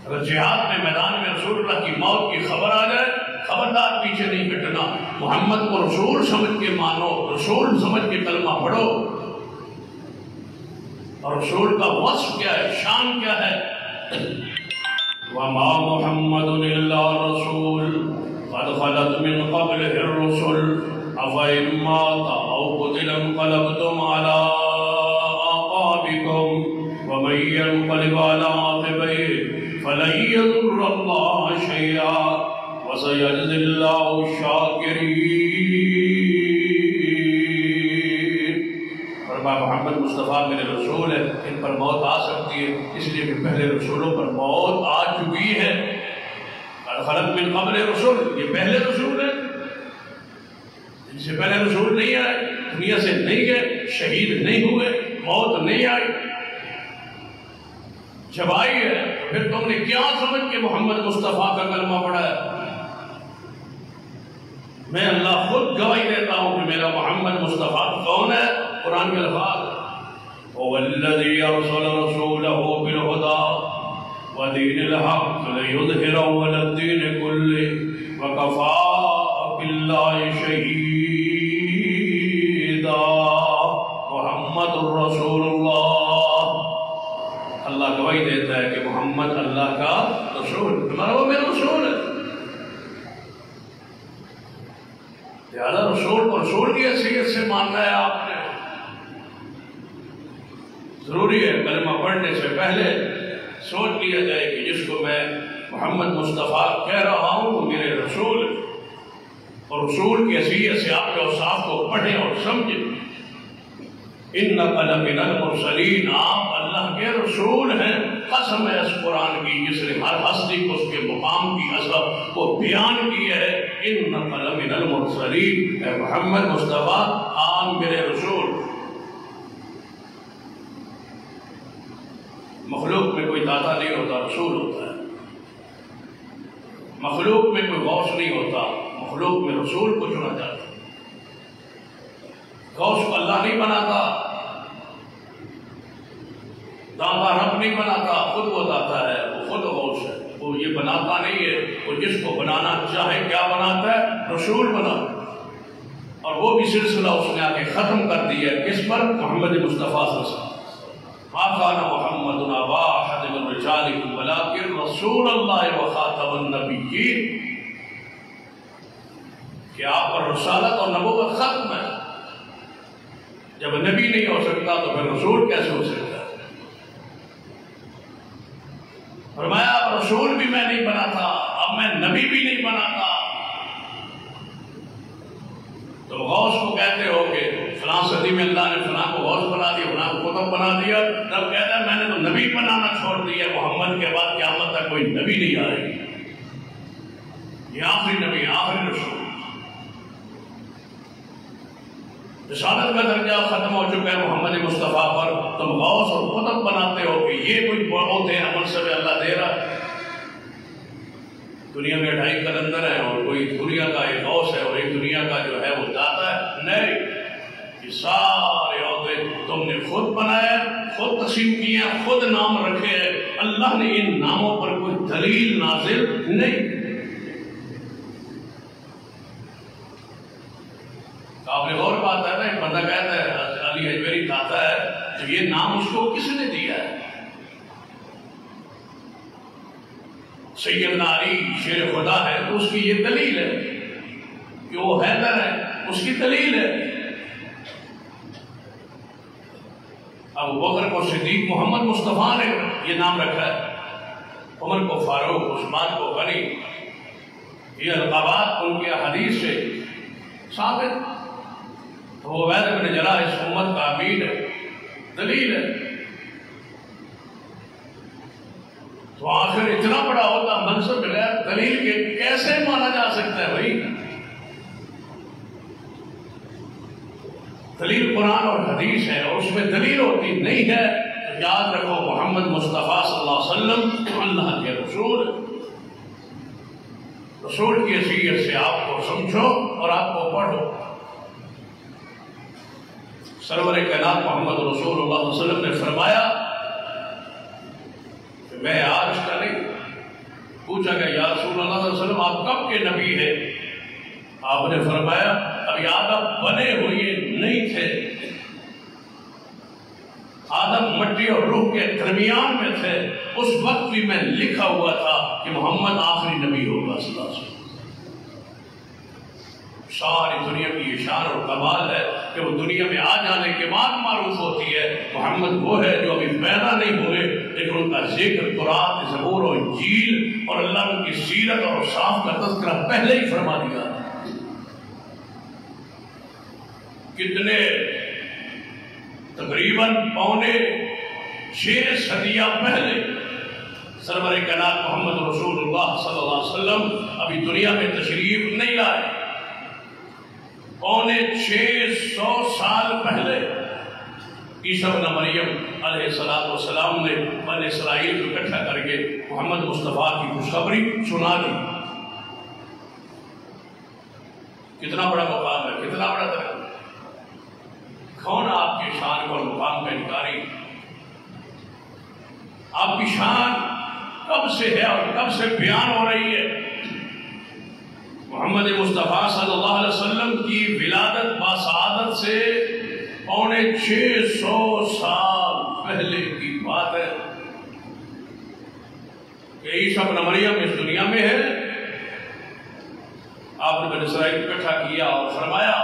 اگر جہاد میں میدان میں رسول اللہ کی موت کی خبر آ جائے، خبردار پیچھے نہیں ہٹنا، محمد کو رسول سمجھ کے مانو، رسول سمجھ کے کلمہ پڑھو۔ اور رسول کا وصف کیا ہے، شان کیا ہے؟ وَمَا مُحَمَّدٌ إِلَّا رَسُولٌ قَدْ خَلَتْ مِنْ قَبْلِهِ الرُّسُلُ أَفَإِن مَّاتَ أَوْ قُتِلَ انقلبتم عَلَىٰ أَعْقَابِكُمْ وَمَن يَنقلب عَلَىٰ عَقِبَيْهِ فَلَن يَضُرَّ اللَّهَ شَيْئًا وَسَيَجْزِي اللَّهُ الشَّاكِرِينَ۔ فرمایا محمد مصطفیٰ میرے رسول ہے، ان پر موت آ سکتی ہے، اس لیے کہ پہلے رسولوں پر موت آ چکی ہے۔ قَدْ خَلَتْ مِن قَبْلِ الرُّسُلُ، یہ پہلے رسول ہے، ان سے پہلے رسول نہیں آئے، دنیا سے نہیں گئے، شہید نہیں ہوئے، موت نہیں آئی۔ جب آئی ہے تو پھر تم نے کیا سمجھ کے محمد مصطفیٰ کا کلمہ پڑھا ہے؟ میں اللہ خود گواہی دیتا ہوں کہ میرا محمد مصطفیٰ کون ہے؟ قرآن کے الفاظ، هو الذي أرسل رسوله بالهدى ودین الحق لیظہرہ علی الدین کلہ وکفا باللہ شہیدا محمد الرسول اللہ۔ اللہ گواہی دیتا ہے کہ محمد اللہ کا رسول، تمہارا وہ میرا رسول ہے۔ لہذا رسول کو رسول کی حیثیت سے ماننا ہے آپ نے۔ ضروری ہے کلمہ پڑھنے سے پہلے سوچ لیا جائے کہ جس کو میں محمد مصطفیٰ کہہ رہا ہوں وہ میرے رسول ہے، اور رسول کی حیثیت سے آپ کے اوصاف کو پڑھیں اور سمجھیں۔ اِنَّكَ لَمِنَ الْمُرْسَلِينَ، آپ اللہ کے رسول ہیں۔ قسم ہے اس قرآن کی جس نے ہر ہستی کو اس کے مقام کی اثر کو بیان کی ہے۔ اِنَّكَ لَمِنَ الْمُرْسَلِينَ، اے محمد مصطفیٰ آپ میرے رسول۔ مخلوق میں کوئی داتا نہیں ہوتا، رسول ہوتا ہے۔ مخلوق میں کوئی غوث نہیں ہوتا، مخلوق میں رسول کو چنا جاتا ہے۔ غوث کو اللہ نہیں بناتا، داتا رب نہیں بناتا، خود وہ داتا ہے، وہ خود غوث ہے، وہ یہ بناتا نہیں ہے، وہ جس کو بنانا چاہے کیا بناتا ہے؟ رسول بناتا ہے۔ اور وہ بھی سلسلہ اس نے آ کے ختم کر دیا ہے، کس پر؟ محمد مصطفیٰ صلی اللہ علیہ وسلم۔ ما كان محمد أبا أحد من رجالكم ولكن رسول الله وخاتم النبيين، کہ آپ پر رسالت اور نبوت ختم ہے۔ جب نبی نہیں ہو سکتا تو پھر رسول کیسے ہو سکتا ہے؟ فرمایا اب رسول بھی میں نہیں بنا تھا، اب میں نبی بھی نہیں بنا تھا۔ تو غوث کو کہتے ہو کہ فلاں صدی میں اللہ نے فلاں کو غوث بنا دیا، فلاں کو قطب بنا دیا، تب کہتا ہے میں نے تو نبی بنانا چھوڑ دیا، محمد کے بعد قیامت تک کوئی نبی نہیں آئے گی، یہ آخری نبی، آخری رسول۔ رسالت کا درجہ ختم ہو چکا ہے محمد مصطفیٰ پر، تم غوث اور قطب بناتے ہو کہ یہ کوئی بہت ہے منصب اللہ دے رہا ہے۔ دنیا میں 2.5 قلندر ہیں، اور کوئی دنیا کا ایک غوث ہے اور ایک دنیا کا جو ہے وہ داتا ہے؟ نہیں، یہ سارے عہدے تم نے خود بنایا، خود تقسیم کیے، خود نام رکھے ہیں۔ اللہ نے ان ناموں پر کوئی دلیل نازل نہیں۔ قابل غور بات ہے نا، ایک بندہ کہتا ہے علی اجمیری داتا ہے، تو یہ نام اس کو کس نے دیا ہے؟ سیدنا علی شیر خدا ہے تو اس کی یہ دلیل ہے کہ وہ حیدر ہے، اس کی دلیل ہے۔ ابو بکر کو صدیق محمد مصطفیٰ نے یہ نام رکھا ہے، عمر کو فاروق، عثمان کو غنی، یہ القابات ان کے حدیث سے ثابت۔ تو وہ عبید بن جراح اس امت کا امین ہے، دلیل ہے۔ تو آخر اتنا بڑا ہوتا منصب بغیر دلیل کے کیسے مانا جا سکتا ہے بھائی؟ دلیل قرآن اور حدیث ہے، اور اس میں دلیل ہوتی نہیں ہے تو یاد رکھو محمد مصطفیٰ صلی اللہ علیہ وسلم اللہ کے رسول، رسول کی حیثیت سے آپ کو سمجھو اور آپ کو پڑھو۔ سرور کائنات محمد رسول اللہ صلی اللہ علیہ وسلم نے فرمایا کہ میں آج کا نہیں، پوچھا کہ یا رسول اللہ صلی اللہ علیہ وسلم آپ کب کے نبی ہیں؟ آپ نے فرمایا ابھی آدم بنے ہوئے نہیں تھے، آدم مٹی اور روح کے درمیان میں تھے، اس وقت بھی میں لکھا ہوا تھا کہ محمد آخری نبی ہوگا صلی اللہ علیہ وسلم۔ ساری دنیا کی یہ شان اور کمال ہے کہ وہ دنیا میں آ جانے کے بعد معروف ہوتی ہے۔ محمد وہ ہے جو ابھی پیدا نہیں ہوئے لیکن ان کا ذکر قرآن، زبور و انجیل اور اللہ ان کی سیرت اور اوصاف کا تذکرہ پہلے ہی فرما دیا۔ کتنے تقریباً 6.25 صدیاں پہلے سرور کائنات محمد رسول اللہ صلی اللہ علیہ وسلم ابھی دنیا میں تشریف نہیں لائے۔ 600 سال پہلے عیسیٰ ابن مریم علیہ السلام نے بنی اسرائیل کو اکٹھا کر کے محمد مصطفیٰ کی خوشخبری سنا دی۔ کتنا بڑا مقام ہے، کتنا بڑا درجہ۔ کون آپ کی شان اور مقام کا انکاری؟ آپ کی شان کب سے ہے اور کب سے بیان ہو رہی ہے؟ محمد مصطفیٰ صلی اللہ علیہ وسلم کی ولادت باسعادت سے 650 سال پہلے کی بات ہے کہ عیسیٰ ابن مریم اس دنیا میں ہے۔ آپ نے بنی اسرائیل اکٹھا کیا اور فرمایا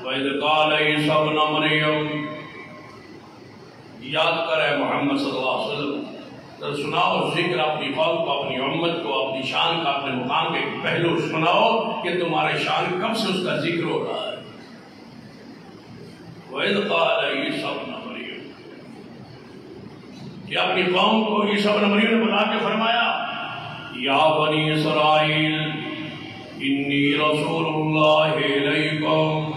وَإِذْ قَالَ عِيسَىٰ ابْنُ مَرْيَمَ، یاد کرے محمد صلی اللہ علیہ وسلم، سناؤ ذکر اپنی قوم کو، اپنی امت کو، اپنی شان کا، اپنے مقام کے پہلو سناؤ کہ تمہارے شان کب سے اس کا ذکر ہو رہا ہے۔ وَإِذْ قَالَ عِيسَىٰ ابْنُ مَرْيَمَ، کہ اپنی قوم کو عیسیٰ ابن مریم نے بتا کے فرمایا یا بنی اسرائیل انی رسول اللہ علیکم،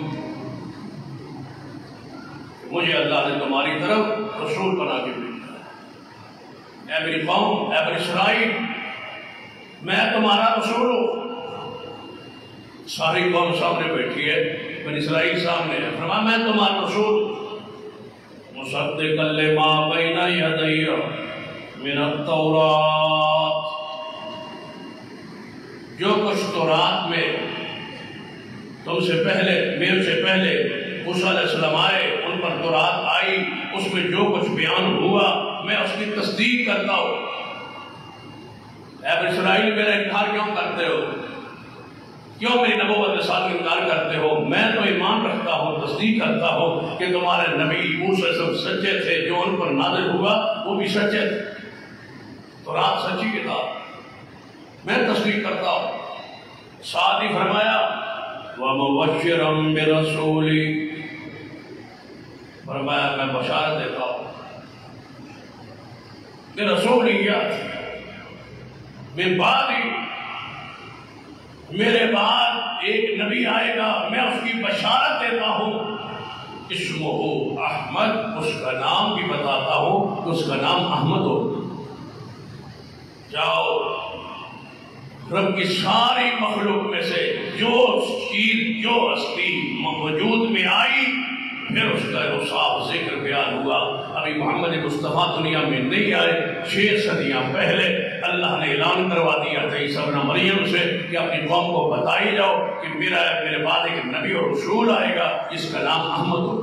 مجھے اللہ نے تمہاری طرف رسول بنا کے بھیجا ہے۔ اے میری قوم، اے بنی اسرائیل، میں تمہارا رسول ہوں۔ ساری قوم سامنے بیٹھی ہے، بنی اسرائیل سامنے ہے، فرمایا میں تمہارا رسول مصدقا لما بین یدی من التوراۃ، جو کچھ تورات میں تم سے پہلے، میرے سے پہلے موسیٰ علیہ السلام آئے، ان پر تورات آئی، اس میں جو کچھ بیان ہوا میں اس کی تصدیق کرتا ہوں۔ اے بنی اسرائیل، میرا انکار کیوں کرتے ہو؟ کیوں میری نبوت رسالت کا انکار کرتے ہو؟ میں تو ایمان رکھتا ہوں، تصدیق کرتا ہوں کہ تمہارے نبی موسیٰ سب سچے تھے، جو ان پر نازل ہوا وہ بھی سچے تھے، تورات سچی کتاب، میں تصدیق کرتا ہوں۔ ساتھ ہی فرمایا وَمُبَشِّرًا بِرَسُولٍ، فرمایا میں بشارت دیتا ہوں کہ رسول من بعدی، میرے بعد ایک نبی آئے گا، میں اس کی بشارت دیتا ہوں، اسمہ احمد، اس کا نام بھی بتاتا ہوں کہ اس کا نام احمد ہو۔ جاؤ رب کی ساری مخلوق میں سے جو چیز، جو ہستی وجود میں آئی، پھر اس کا جو صاف ذکر بیان ہوا۔ ابھی محمد مصطفیٰ دنیا میں نہیں آئے، 6 صدیاں پہلے اللہ نے اعلان کروا دیا تھا عیسیٰ ابن مریم سے کہ اپنی قوم کو بتائی جاؤ کہ میرے بعد ایک نبی اور رسول آئے گا، جس کا نام احمد ہو۔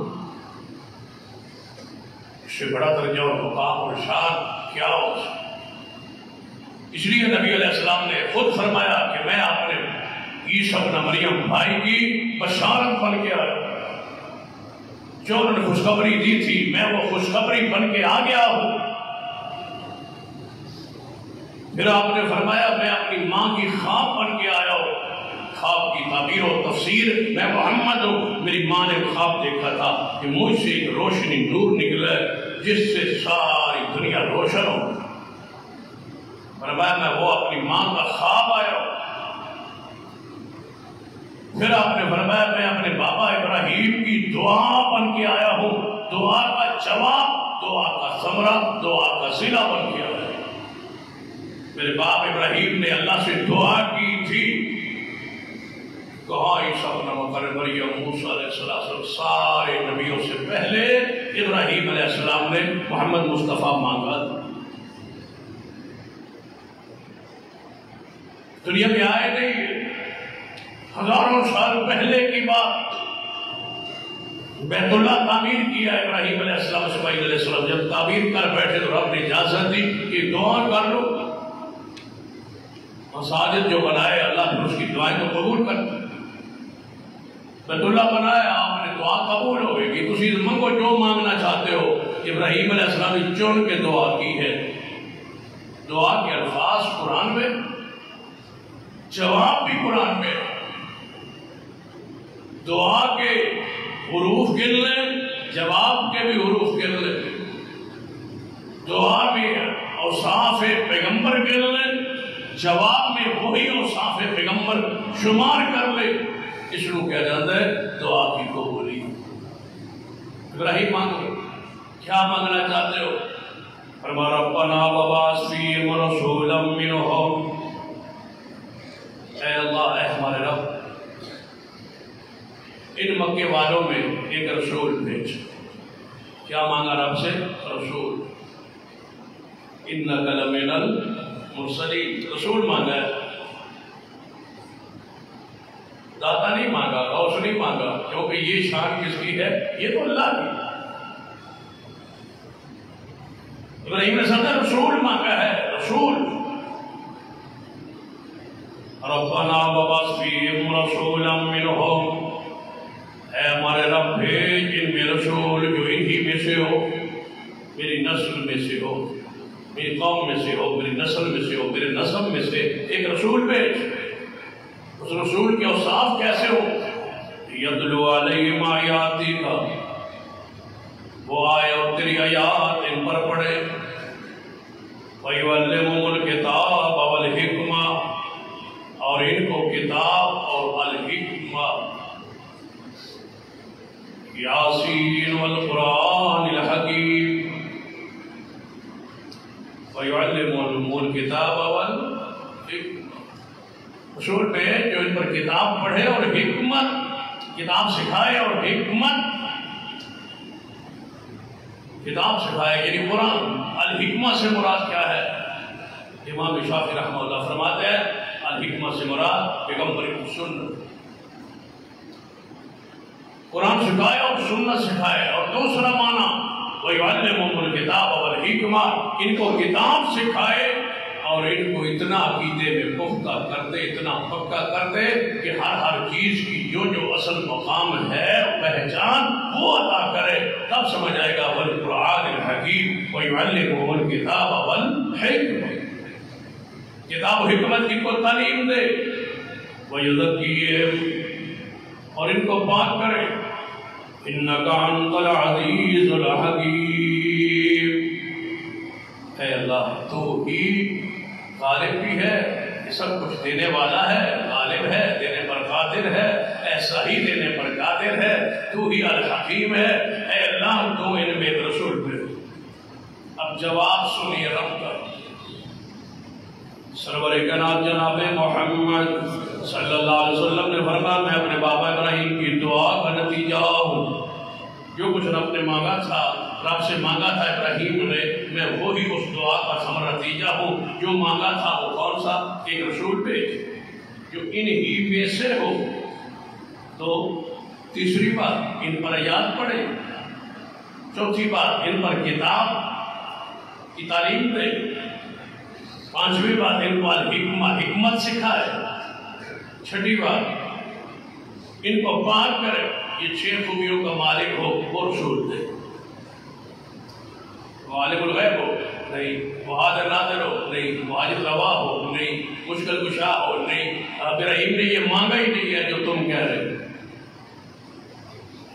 اس سے بڑا درجہ اور مقام اور شان کیا ہو؟ اس لیے نبی علیہ السلام نے خود فرمایا کہ میں اپنے عیسیٰ ابن مریم بھائی کی بشارت بن کے آیا، جو انہوں نے خوشخبری دی تھی، میں وہ خوشخبری بن کے آ گیا ہوں۔ پھر آپ نے فرمایا میں اپنی ماں کی خواب بن کے آیا ہوں، خواب کی تعبیر و تفسیر میں محمد ہوں۔ میری ماں نے خواب دیکھا تھا کہ مجھ سے ایک روشنی نور نکلا ہے جس سے ساری دنیا روشن ہو۔ فرمایا میں وہ اپنی ماں کا خواب آیا ہوں۔ پھر آپ نے فرمایا میں اپنے بابا ابراہیم کی دعا بن کے آیا ہوں، دعا کا جواب، دعا کا ثمرہ، دعا کا صلہ بن کے آیا ہوں۔ میرے باپ ابراہیم نے اللہ سے دعا کی تھی، کہا عیسیٰ ابن مریم، موسیٰ علیہ السلام، سارے نبیوں سے پہلے ابراہیم علیہ السلام نے محمد مصطفیٰ مانگا۔ دنیا میں آئے نہیں، ہزاروں سال پہلے کی بات۔ بیت اللہ تعمیر کیا ابراہیم علیہ السلام، اسماعیل علیہ السلام جب تعمیر کر بیٹھے تو رب نے اجازت دی کہ دعا کر لو۔ مساجد جو بنائے اللہ نے اس کی دعائیں تو قبول کر، بیت اللہ بنایا آپ نے دعا قبول ہوئے گی، تسی منگو جو مانگنا چاہتے ہو۔ ابراہیم علیہ السلام نے چن کے دعا کی ہے، دعا کے الفاظ قرآن میں، جواب بھی قرآن میں، دعا کے حروف گن لیں، جواب کے بھی حروف گن لیں، دعا میں اوصاف پیغمبر گن لیں، جواب میں وہی اوصاف پیغمبر شمار کر لیں۔ اس کو کیا جاتا ہے دعا کی قبولی۔ ابراہیم مانگو، کیا مانگنا چاہتے ہو؟ فرمایا ربنا وبعث فیہم رسولا منہم، اے اللہ، اے ہمارے رب، ان مکے والوں میں ایک رسول بھیج۔ کیا مانگا رب سے؟ رسول۔ انک لمن مرسلین، رسول مانگا ہے، داتا نہیں مانگا، غوث نہیں مانگا، کیونکہ یہ شان کس کی ہے؟ یہ تو اللہ کی۔ ابراہیم نے سمجھا رسول مانگا ہے، رسول۔ ربنا وابعث فیہم رسولا منہم، اے ہمارے رب بھیج ان میں رسول جو انہی میں سے ہو، میری نسل میں سے ہو، میری قوم میں سے ہو، میری نسل میں سے ہو، میرے نسب میں سے ایک رسول بھیج۔ اس رسول کے اوصاف کیسے ہو؟ یتلو علیہم آیاتک، وہ آئے اور تیری آیات ان پر پڑھے، وَيُعَلِّمُهُمُ الْكِتَابَ وَالْحِکْمَةَ، اور ان کو کتاب اور الحکمہ، یاسین والقرآن الحکیم، وَيُعَلِّمُهُمُ الْكِتَابَ وَالْحِکْمَةَ، رسول پہ جو ان پر کتاب پڑھے اور حکمت، کتاب سکھائے اور حکمت، کتاب سکھائے یعنی قرآن۔ الحکمہ سے مراد کیا ہے؟ امام شافعی رحمہ اللہ فرماتے ہیں الحکمہ سے مراد پیغمبر کی سنت، قرآن سکھائے اور سنت سکھائے۔ اور دوسرا معنی وَيُعَلِّمُهُمُ الْكِتَابَ وَالْحِکْمَةَ، ان کو کتاب سکھائے اور ان کو اتنا عقیدے میں پختہ کر دے، اتنا پکا کر دے کہ ہر چیز کی جو اصل مقام ہے پہچان وہ عطا کرے، تب سمجھ آئے گا والقرآن الحکیم وَيُعَلِّمُهُمُ الْكِتَابَ وَالْحِکْمَةَ، کتاب و حکمت کی کو تعلیم دے، وَيُزَكِّيهِمْ، اور ان کو پاک کرے، إِنَّكَ أَنْتَ الْعَزِيزُ الْحَكِيمُ، اے اللہ تو ہی غالب بھی ہے، یہ سب کچھ دینے والا ہے، غالب ہے، دینے پر قادر ہے، ایسا ہی دینے پر قادر ہے، تو ہی الحکیم ہے، اے اللہ تو ان میں رسول پہ۔ اب جواب سنیے رب کا، سرور کائنات جناب محمد صلی اللہ علیہ وسلم نے فرمایا میں اپنے بابا ابراہیم کی دعا کا نتیجہ ہوں، جو کچھ رب نے مانگا تھا، رب سے مانگا تھا ابراہیم نے، میں وہی اس دعا کا ثمرہ نتیجہ ہوں۔ جو مانگا تھا وہ کون سا؟ ایک رسول بھیج جو انہی میں سے ہو۔ تو تیسری بات ان پر آیات پڑھے، چوتھی بات ان پر کتاب کی تعلیم دے، پانچویں بات ان کو حکمت سکھائے، چھٹی بات ان کو پاک کرے، یہ 6 خوبیوں کا مالک ہو وہ رسول دے۔ وہ عالم الغیب ہو نہیں، وہ حاضر ناظر ہو نہیں، وہ عاجز روا ہو نہیں، مشکل کشا ہو نہیں۔ ابراہیم نے یہ مانگا ہی نہیں ہے جو تم کہہ رہے ہو،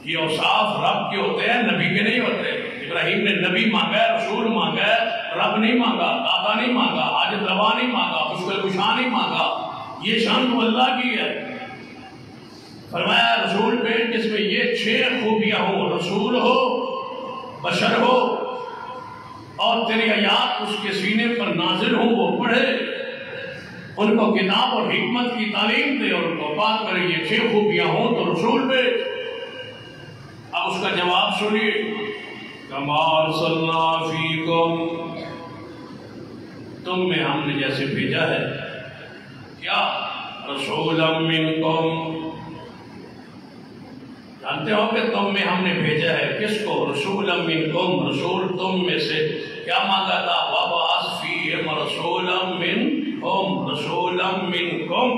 یہ اوصاف رب کے ہوتے ہیں، نبی کے نہیں ہوتے۔ ابراہیم نے نبی مانگا ہے، رسول مانگا ہے، رب نہیں مانگا، داتا نہیں مانگا، عاجز روا نہیں مانگا، مشکل کشا نہیں مانگا، یہ شان تو اللہ کی ہے۔ فرمایا رسول پہ جس میں یہ 6 خوبیاں ہوں، رسول ہو، بشر ہو، اور تیری آیات اس کے سینے پر نازل ہوں، وہ پڑھے، ان کو کتاب اور حکمت کی تعلیم دے اور ان کو پاک کرے، یہ 6 خوبیاں ہوں تو رسول پہ۔ اب اس کا جواب سنیے، کما ارسلنا فیکم، تم میں ہم نے جیسے بھیجا ہے، کیا رسولا منکم، جانتے ہو کہ تم میں ہم نے بھیجا ہے کس کو؟ رسولا منکم، رسول تم میں سے۔ کیا مانگا تھا؟ وَبَعَثْ فِيهِمْ رَسُولًا مِّنْهُمْ رَسُولًا مِّنْكُمْ،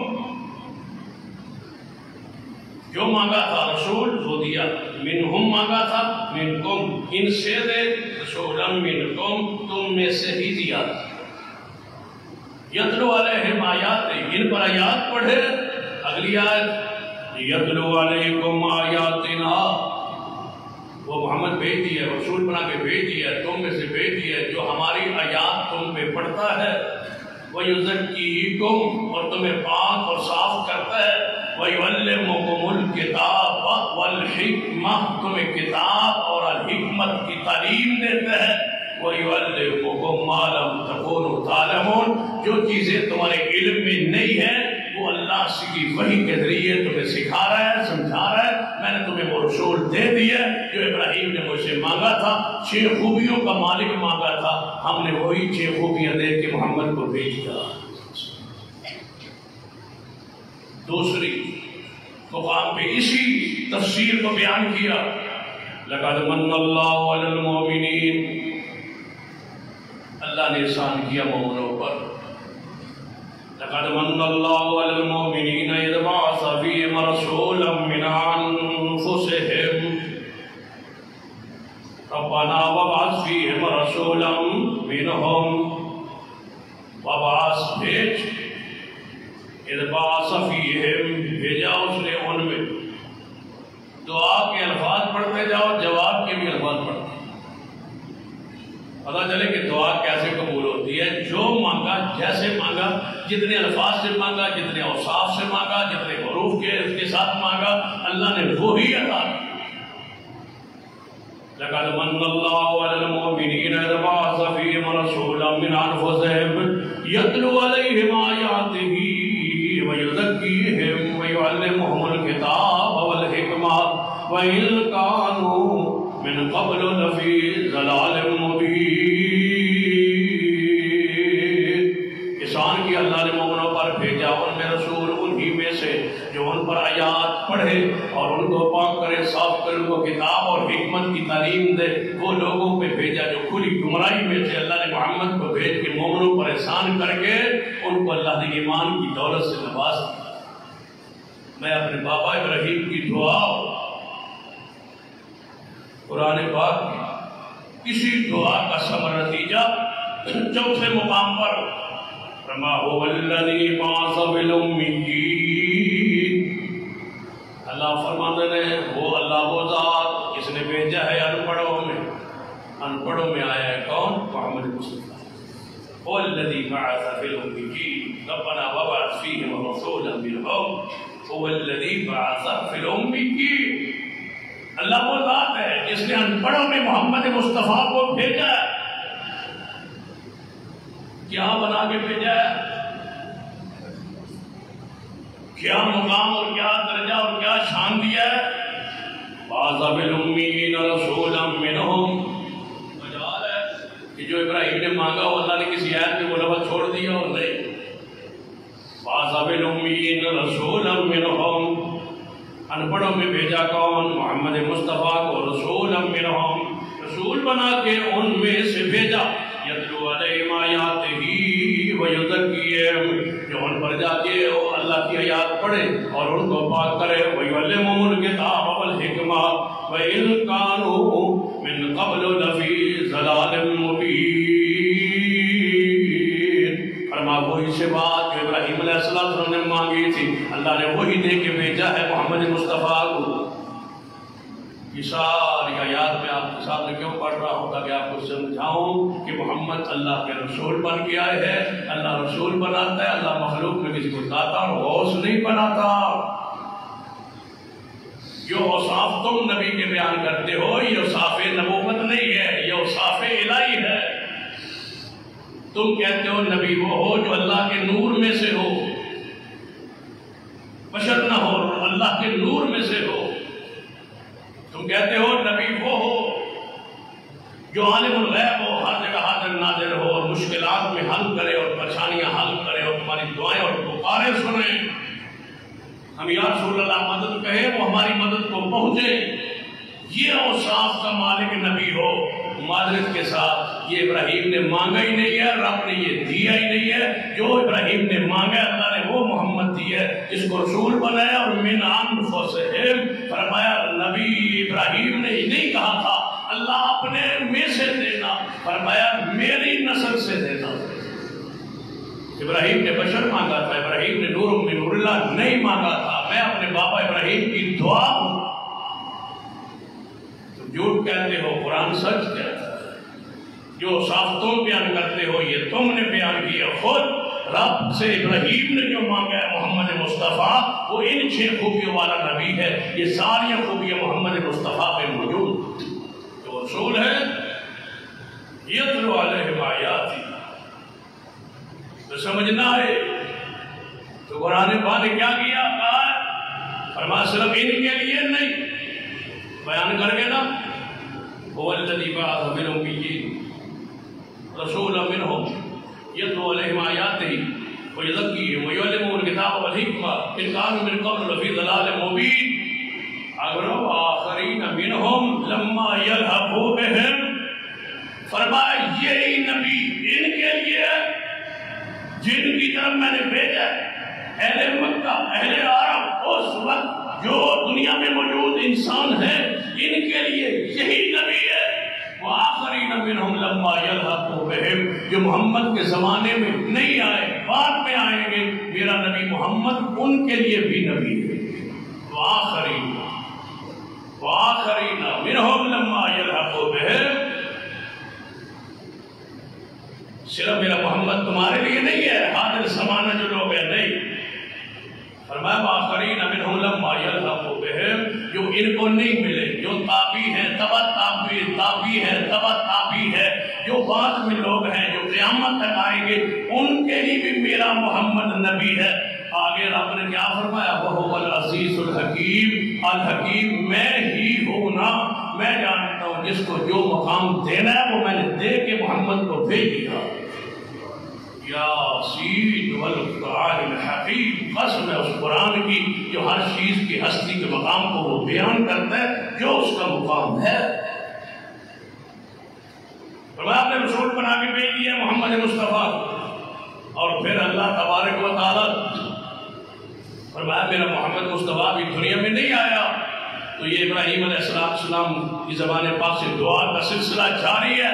جو مانگا تھا رسول وہ دیا، منہم مانگا تھا، منکم ان سے دے، رسولا منکم تم میں سے ہی دیا۔ یتلو علیہم آیات، ان پر آیات پڑھے۔ اگلی آیت یتلو علیکم آیاتنا، وہ محمد بھیج دیا، رسول بنا کے بھیج دیا، تم میں سے بھیج دیا جو ہماری آیات تم پہ پڑھتا ہے، وَيُزَكِّيكُمْ، اور تمہیں پاک اور صاف کرتا ہے، وَيُعَلِّمُكُمُ الْكِتَابَ وَالْحِکْمَةَ، تمہیں کتاب اور الحکمت کی تعلیم دیتا ہے، وَيُعَلِّمُكُمْ مَا لَمْ تَكُونُوا تَعْلَمُونَ، جو چیزیں تمہارے علم میں نہیں ہیں وہ اللہ کی وحی کے ذریعے تمہیں سکھا رہا ہے، سمجھا رہا ہے۔ میں نے تمہیں وہ رسول دے دیا جو ابراہیم نے مجھ سے مانگا تھا، 6 خوبیوں کا مالک مانگا تھا، ہم نے وہی 6 خوبیاں دے کے محمد کو بھیج دیا۔ دوسری مقام پہ اسی تفسیر کو بیان کیا، لقد من اللہ علی المؤمنین، اللہ نے احسان کیا مومنوں پر، لقد من اللہ علی المؤمنین اذ بعث فیہم رسولا من انفسہم ربنا وابعث فیہم رسولا منہم، وابعث بھیج، اذ بعث فیہم بھیجا اس نے ان میں، دعا کے الفاظ پڑھتے جاؤ، جواب کے بھی الفاظ پڑھتے، پتہ چلے کہ دعا کیسے قبول ہوتی ہے۔ جو مانگا، جیسے مانگا، جتنے الفاظ سے مانگا، جتنے اوصاف سے مانگا، جتنے حروف کے اس کے ساتھ مانگا، اللہ نے وہی عطا کی۔ لقد من اللہ علی المؤمنین اذ بعث فیہم رسولا من انفسہم یتلو علیہم آیاتہ ویزکیہم ویعلمہم الکتاب والحکمہ وإن كانوا من قبل لفی ضلال مبین۔ احسان کی اللہ نے مومنوں پر بھیجا ان میں رسول، انہی میں سے جو ان پر آیات پڑھے اور ان کو پاک کرے، صاف کرے، ان کو کتاب اور حکمت کی تعلیم دے، وہ لوگوں پہ بھیجا جو کھلی گمراہی میں تھے، اللہ نے محمد کو بھیج کے مومنوں پر احسان کر کے ان کو اللہ نے ایمان کی دولت سے نواز دیا۔ میں اپنے بابا ابراہیم کی دعا قرآن پاک اسی دعا کا ثمر نتیجہ چوتھے مقام پر فرما هو الذی بعث بالأمیین، اللہ فرماتے ہیں وہ اللہ وہ ذات جس نے بھیجا ہے انپڑھوں میں آیا ہے کون؟ محمد مصطفیٰ۔ هو الذی بعث بالأمیین ربنا وابعث فیہم رسولا منہم هو الذی بعث بالأمیین، اللہ وہ ذات ہے جس نے انپڑھوں میں محمد مصطفیٰ کو بھیجا ہے۔ کیا بنا کے بھیجا ہے؟ کیا مقام اور کیا درجہ اور کیا شان دیا ہے؟ بعث بالأمیین رسولا منہم، مجال ہے کہ جو ابراہیم نے مانگا وہ اللہ نے کسی آیت میں وہ لفظ چھوڑ دیا اور نہیں۔ بعث بالأمیین رسولا منہم، انپڑھوں میں بھیجا کون؟ محمد مصطفیٰ کو، رسولا منہم، رسول بنا کے ان میں سے بھیجا، یتلو علیہم آیاتہ ویزکیہم، جو ان پر جا کے اللہ کی آیات پڑھے اور ان کو پاک کرے، ویعلمہم الکتاب والحکمہ وإن كانوا من قبل لفی ضلال مبین۔ فرما وہی سے بات جو ابراہیم علیہ السلام نے مانگی تھی، اللہ نے وہی دے کے بھیجا ہے محمد مصطفیٰ کو۔ یہ ساری آیات میں آپ کے سامنے کیوں پڑھ رہا ہوں؟ تاکہ آپ کو سمجھاؤں کہ محمد اللہ کے رسول بن کے آئے ہیں۔ اللہ رسول بناتا ہے، اللہ مخلوق میں کسی کو داتا اور غوث نہیں بناتا۔ جو اوصاف تم نبی کے بیان کرتے ہو یہ اوصاف نبوت نہیں ہے، یہ اوصاف الہی ہے۔ تم کہتے ہو نبی وہ ہو جو اللہ کے نور میں سے ہو، بشر نہ ہو، اللہ کے نور میں سے ہو۔ تم کہتے ہو نبی وہ ہو جو عالم الغیب ہو، ہر جگہ حاضر ناظر ہو اور مشکلات میں حل کرے اور پریشانیاں حل کرے اور تمہاری دعائیں اور پکاریں سنیں۔ ہم یا رسول اللہ مدد کہیں وہ ہماری مدد کو پہنچے، یہ اوصاف کا مالک نبی ہو۔ معذرت کے ساتھ یہ ابراہیم نے مانگا ہی نہیں ہے، رب نے یہ دیا ہی نہیں ہے۔ جو ابراہیم نے مانگا اللہ نے وہ محمد دیا ہے، جس کو رسول بنایا اور من انفسہم، فرمایا نبی ابراہیم نے ہی نہیں کہا تھا اللہ اپنے میں سے دینا، فرمایا میری نسل سے دینا۔ ابراہیم نے بشر مانگا تھا، ابراہیم نے نور من نور اللہ نہیں مانگا تھا۔ میں اپنے بابا ابراہیم کی دعا ہوں۔ تم جھوٹ کہتے ہو، قرآن سچ کہتا ہے۔ جو صاف تم بیان کرتے ہو یہ تم نے بیان کیا۔ خود رب سے ابراہیم نے جو مانگا ہے محمد مصطفیٰ، وہ ان 6 خوبیوں والا نبی ہے۔ یہ ساری خوبیاں محمد مصطفیٰ پہ موجود۔ جو رسول ہے یتلو علیہم آیاتی، تو سمجھنا ہے تو قرآن پاک نے کیا کیا؟ کہا فرما صرف ان کے لیے نہیں، بیان کر گئے نا هو الذی بعث فی الامیین رسولا منهم یتلو علیہم آیاتہ ویزکیہم ویعلمهم الکتاب والحکمہ ان کانوا من قبل لفی ضلال مبین آخرین منهم لما یلحقوا بہم فرمایا یہی نبی ان کے لیے جن کی طرف میں نے بھیجا اہل مکہ اہل عرب اس وقت جو دنیا میں موجود انسان ہیں ان کے لیے یہی نبی ہے وآخرین منہم لما یلحقوا بہم جو محمد کے زمانے میں نہیں آئے بعد میں آئیں گے میرا نبی محمد ان کے لیے بھی نبی ہے وآخرین منہم لما یلحقوا بہم صرف میرا محمد تمہارے لیے نہیں ہے حاضر زمانہ جو لوگ ہیں نہیں فرمایا وآخرین منہم لما یلحقوا بہم جو ان کو نہیں ملے جو تابعی ہیں تبع تابعی ہے تبع تابعی ہے جو بعد میں لوگ ہیں جو قیامت تک آئیں گے ان کے لیے بھی میرا محمد نبی ہے آگے رب نے کیا فرمایا وَهُوَ الْعَزِيزُ الْحَكِيمُ الحکیم میں ہی ہوں نا میں جانتا ہوں جس کو جو مقام دینا ہے وہ میں نے دے کے محمد کو بھیج دیا یاسین والقرآن الحکیم قسم ہے اس قرآن کی جو ہر چیز کی ہستی کے مقام کو وہ بیان کرتا ہے جو اس کا مقام ہے فرمایا آپ نے رسول بنا کے بھیج دیا محمد مصطفیٰ اور پھر اللہ تبارک و تعالی فرمایا میرا محمد مصطفیٰ بھی دنیا میں نہیں آیا تو یہ ابراہیم علیہ السلام کی زبان پاک سے دعا کا سلسلہ جاری ہے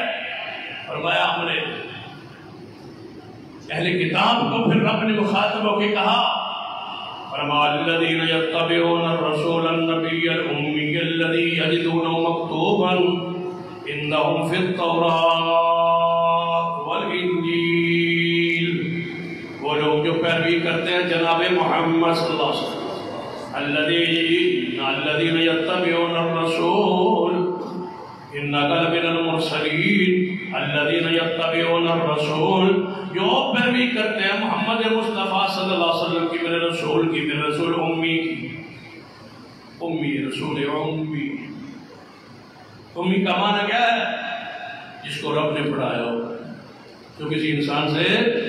فرمایا ہم نے اہل کتاب کو پھر رب نے مخاطب ہو کے کہا فرمایا الذین یتبعون الرسول النبی الامی الذی یجدونه مکتوبا عندهم فی التوراۃ والانجیل وہ لوگ جو پیروی کرتے ہیں جناب محمد صلی اللہ علیہ وسلم الذین یتبعون الرسول انک لمن المرسلین الذین یتبعون الرسول جو پیروی کرتے ہیں محمد مصطفیٰ صلی اللہ علیہ وسلم کی میرے رسول کی میرے رسول امی کی امی رسول امی امی کا معنی کیا ہے جس کو رب نے پڑھایا ہو جو کسی انسان سے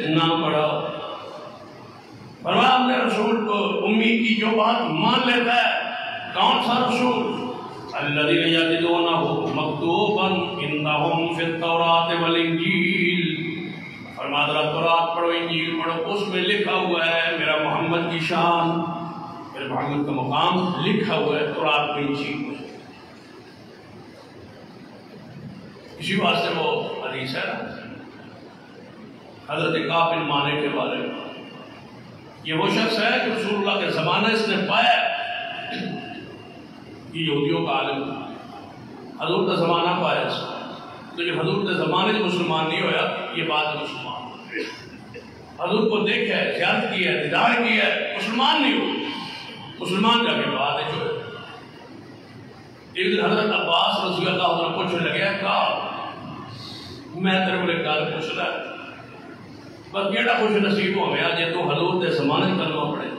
نہ پڑھا فرمایا اپنے رسول کو امی کی جو بات مان لیتا ہے کون سا رسول الذین یجدونه مکتوبا عندهم فی التوراۃ والانجیل فرمایا ذرا تورات پڑھو انجیل پڑھو اس میں لکھا ہوا ہے میرا محمد کی شان میرے محمد کا مقام لکھا ہوا ہے تورات میں انجیل میں اسی واسطے وہ حدیث ہے حضرت کعب بن مالک کے بارے میں یہ وہ شخص ہے کہ رسول اللہ کے زمانہ اس نے پایا یہ یہودیوں کا عالم حضور کا زمانہ پایا اس تو جب حضور کے زمانے سے مسلمان نہیں ہویا یہ بات ہے مسلمان حضور کو دیکھا ہے زیارت کی ہے دیدار کی ہے مسلمان نہیں ہو مسلمان جا کے بات ہے جو ایک دن حضرت عباس رضی اللہ عنہ پوچھنے لگے کہا میں تیرے کو ایک گل پوچھ رہا ہے بس کیڑا خوش نصیب ہو گیا جے تو حضور کے زمانے سے کلمہ پڑھے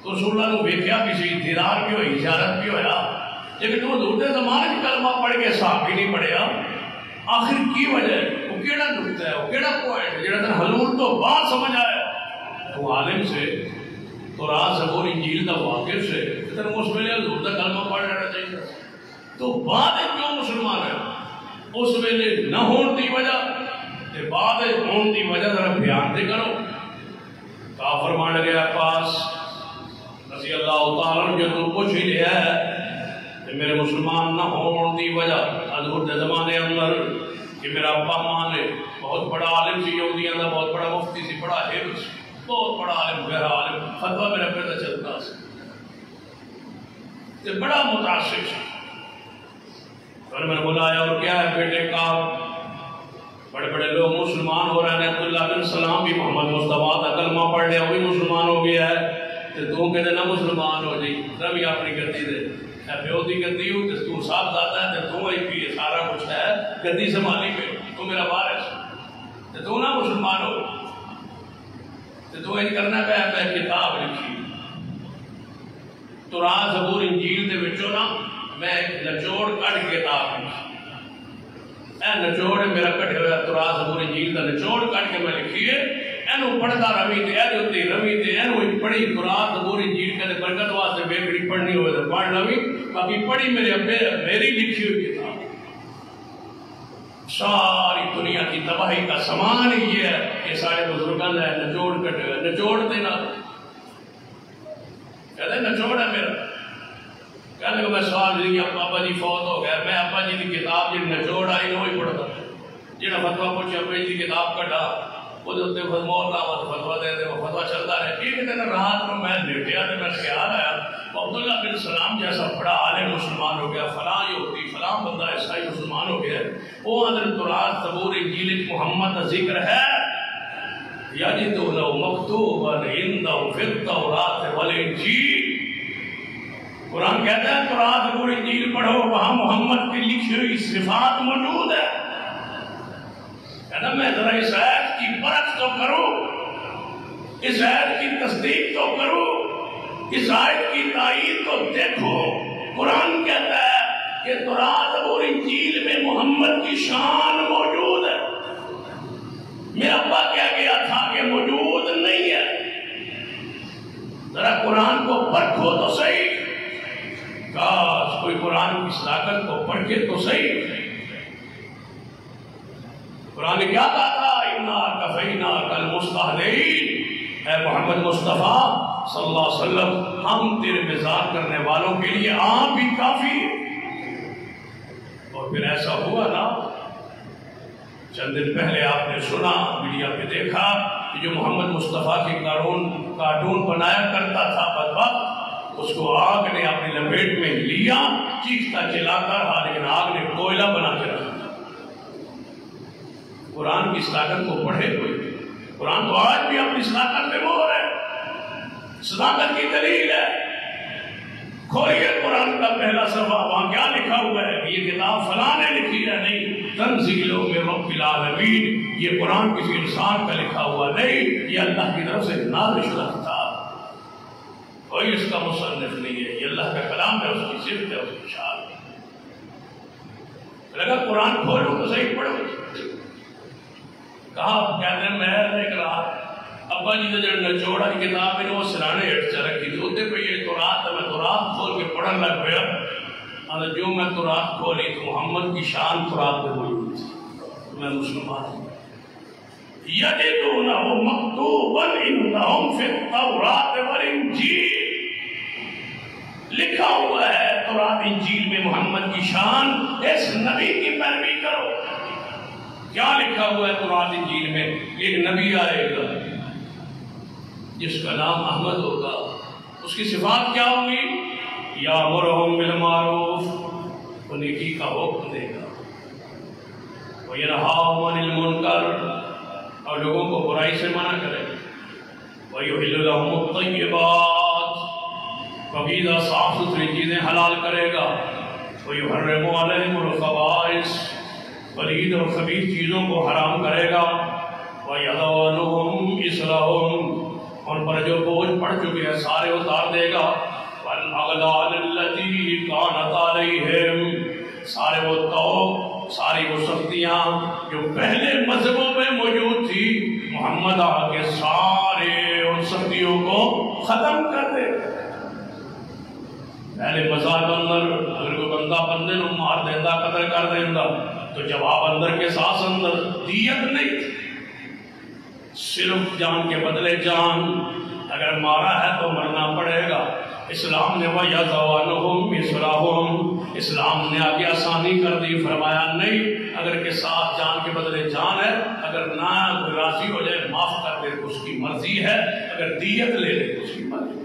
تو رسول اللہ نے ویکھیا کسی دیدار بھی ہوئی زیارت بھی ہویا لیکن تو حضور کے زمانے سے کلمہ پڑھ کے صاحب بھی نہیں پڑھیا آخر کی وجہ ہے وہ کیڑا نکتا ہے وہ کیڑا پوائنٹ ہے جڑا حضور تو بات سمجھ آیا تو عالم سے تو رات زبور انجیل دا واقف سے اتنا اس ویلے حضور کا کلمہ پڑھ لینا چاہیے تو بعد کیوں مسلمان ہے اس ویلے نہ ہونے کی وجہ تے بعد ہونے کی وجہ ذرا بیان تے کرو کافر مان گیا پاس رضی اللہ تعالیٰ جو تو پوچھ ہی لیا ہے کہ میرے مسلمان نہ ہونے کی وجہ حضور کے زمانے اندر کہ میرا ابا مانے بہت بڑا عالم سی یہودیاں دا بہت بڑا مفتی سی بڑا حفظ سی بہت بڑا عالم گہرا عالم فتویٰ میرا پیدا چلتا سی تے بڑا متاثر سی اور میں نے بلایا اور کیا ہے بیٹے کا بڑے بڑے لوگ مسلمان ہو رہے ہیں عبداللہ بن سلام بھی محمد مصطفیٰ کا کلمہ پڑھ لیا وہ بھی مسلمان ہو گیا ہے تے تو کہتے نہ مسلمان ہو جائی ربی اپنی گدی دے بیوتی گدی ہو تو صاحب داتا ہے تو ہی بھی سارا کچھ ہے گدی سنبھالی پہ تو میرا وارث تو نہ مسلمان ہو تو یہ کرنا پہ میں کتاب لکھی تو راہ زبور انجیل دے وچوں نا میں نچوڑ کٹ کتاب اے نچوڑ میرا کٹے ہوا تورات زبور انجیل دا نچوڑ کٹ کے میں لکھیے اینو پڑھتا روی تے اے ہوتی روی تے اینو پڑھی تورات زبور انجیل کے برکت واسطے بیکڑی پڑھنی ہوئے تو پڑھ لوی باقی پڑھی میرے میری لکھی ہوئی کتاب ساری دنیا کی تباہی کا سامان ہی یہ ہے کہ سارے بزرگان ہے نچوڑ کٹے ہوئے نچوڑ دینا کہتے ہیں نچوڑ ہے میرا کہنے کو میں سوال دیا پاپا جی فوت ہو گیا میں ابا جی کی کتاب جی نچوڑ آئی نہ وہی پڑھتا جہاں فتوا پوچھے ابا جی کی کتاب کٹا وہ مور لاوا تو فتوا دے دے وہ فتوا چلتا رہے ایک دن رات میں لیٹیا تو میں خیال آیا عبداللہ بن سلام جیسا بڑا عالم مسلمان ہو گیا فلاں یہودی فلاں بندہ عیسائی مسلمان ہو گیا وہ حضرت تورات زبور انجیل محمد کا ذکر ہے یجدونہ مکتوبا عندہ فی التوراۃ والانجیل قرآن کہتا ہے تورات زبور انجیل پڑھو وہاں محمد کی لکھی ہوئی صفات موجود ہے کہنا میں ذرا اس آیت کی پرکھ تو کروں اس آیت کی تصدیق تو کروں اس آیت کی تائید تو دیکھو قرآن کہتا ہے کہ تورات زبور انجیل میں محمد کی شان موجود ہے میرا ابا کیا گیا تھا کہ موجود نہیں ہے ذرا قرآن کو پرکھو تو صحیح کاش کوئی قرآن کی صداقت کو پڑھ کے تو صحیح قرآن نے کیا کہا تھا اِنَّا كَفَيْنَاكَ الْمُسْتَهْزِئِينَ اے محمد مصطفیٰ صلی اللہ علیہ وسلم ہم تیرے مزاح کرنے والوں کے لیے آپ بھی کافی اور پھر ایسا ہوا نا چند دن پہلے آپ نے سنا میڈیا پہ دیکھا کہ جو محمد مصطفیٰ کے کارٹون بنایا کرتا تھا بدبخت اس کو آگ نے اپنی لپیٹ میں لیا چیختا چلاتا رہا لیکن آگ نے کوئلہ بنا کے رکھا قرآن کی صداقت کو پڑھے کوئی قرآن تو آج بھی اپنی صداقت پہ مہر ہے صداقت کی دلیل ہے کھولیے قرآن کا پہلا صفحہ وہاں کیا لکھا ہوا ہے یہ کتاب فلاں نے لکھی ہے نہیں تنزیل من رب العالمین یہ قرآن کسی انسان کا لکھا ہوا نہیں یہ اللہ کی طرف سے نازل شدہ کتاب کوئی اس کا مصنف نہیں ہے یہ اللہ کا کلام ہے اس کی صفت ہے اس کی شان لگا قرآن کھولو تو صحیح پڑھو کہا کہتے ہیں میں ایک رات ابا جی نے جو نچوڑا کی کتاب میں وہ سرانے ہٹ چا رکھی تھی ہوتے پہ یہ تورات ہے میں تورات کھول کے پڑھن لگ گیا اور جو میں تورات کھولی تو محمد کی شان تورات میں موجود تھی میں مسلمان ہوں یجدونہ مکتوبا عندہم فی التوراۃ والانجیل لکھا ہوا ہے تورات انجیل میں محمد کی شان اس نبی کی پیروی کرو کیا لکھا ہوا ہے تورات انجیل میں ایک نبی آئے گا جس کا نام احمد ہوگا اس کی صفات کیا ہوگی یامرہم بالمعروف وہ نیکی کا حکم دے گا وینہاہم عن المنکر اور لوگوں کو برائی سے منع کرے گا ویحل لہم الطیبات پاکیزہ صاف ستھری چیزیں حلال کرے گا ویحرم علیہم الخبائث پلید اور خبیث چیزوں کو حرام کرے گا وَيَضَعُ عَنْهُمْ إِصْرَهُمْ ان پر جو بوجھ پڑ چکے ہیں سارے اتار دے گا وَالْأَغْلَالِ الَّتِي كَانَتْ عَلَيْهِمْ سارے وہ توق ساری وہ سختیاں جو پہلے مذہبوں میں موجود تھی محمد آ کے سارے ان سختیوں کو ختم کر دے پہلے مزاق اندر اگر کوئی بندہ بندے نو مار دیندہ قتل کر دیندہ تو جواب اندر کے ساتھ اندر دیت نہیں تھی صرف جان کے بدلے جان اگر مارا ہے تو مرنا پڑے گا اسلام نے وَيَضَعُ عَنْهُمْ إِصْرَهُمْ اسلام نے آگے آسانی کر دی فرمایا نہیں اگر کے ساتھ جان کے بدلے جان ہے اگر نہ راضی ہو جائے معاف کر دے تو اس کی مرضی ہے اگر دیت لے لے تو اس کی مرضی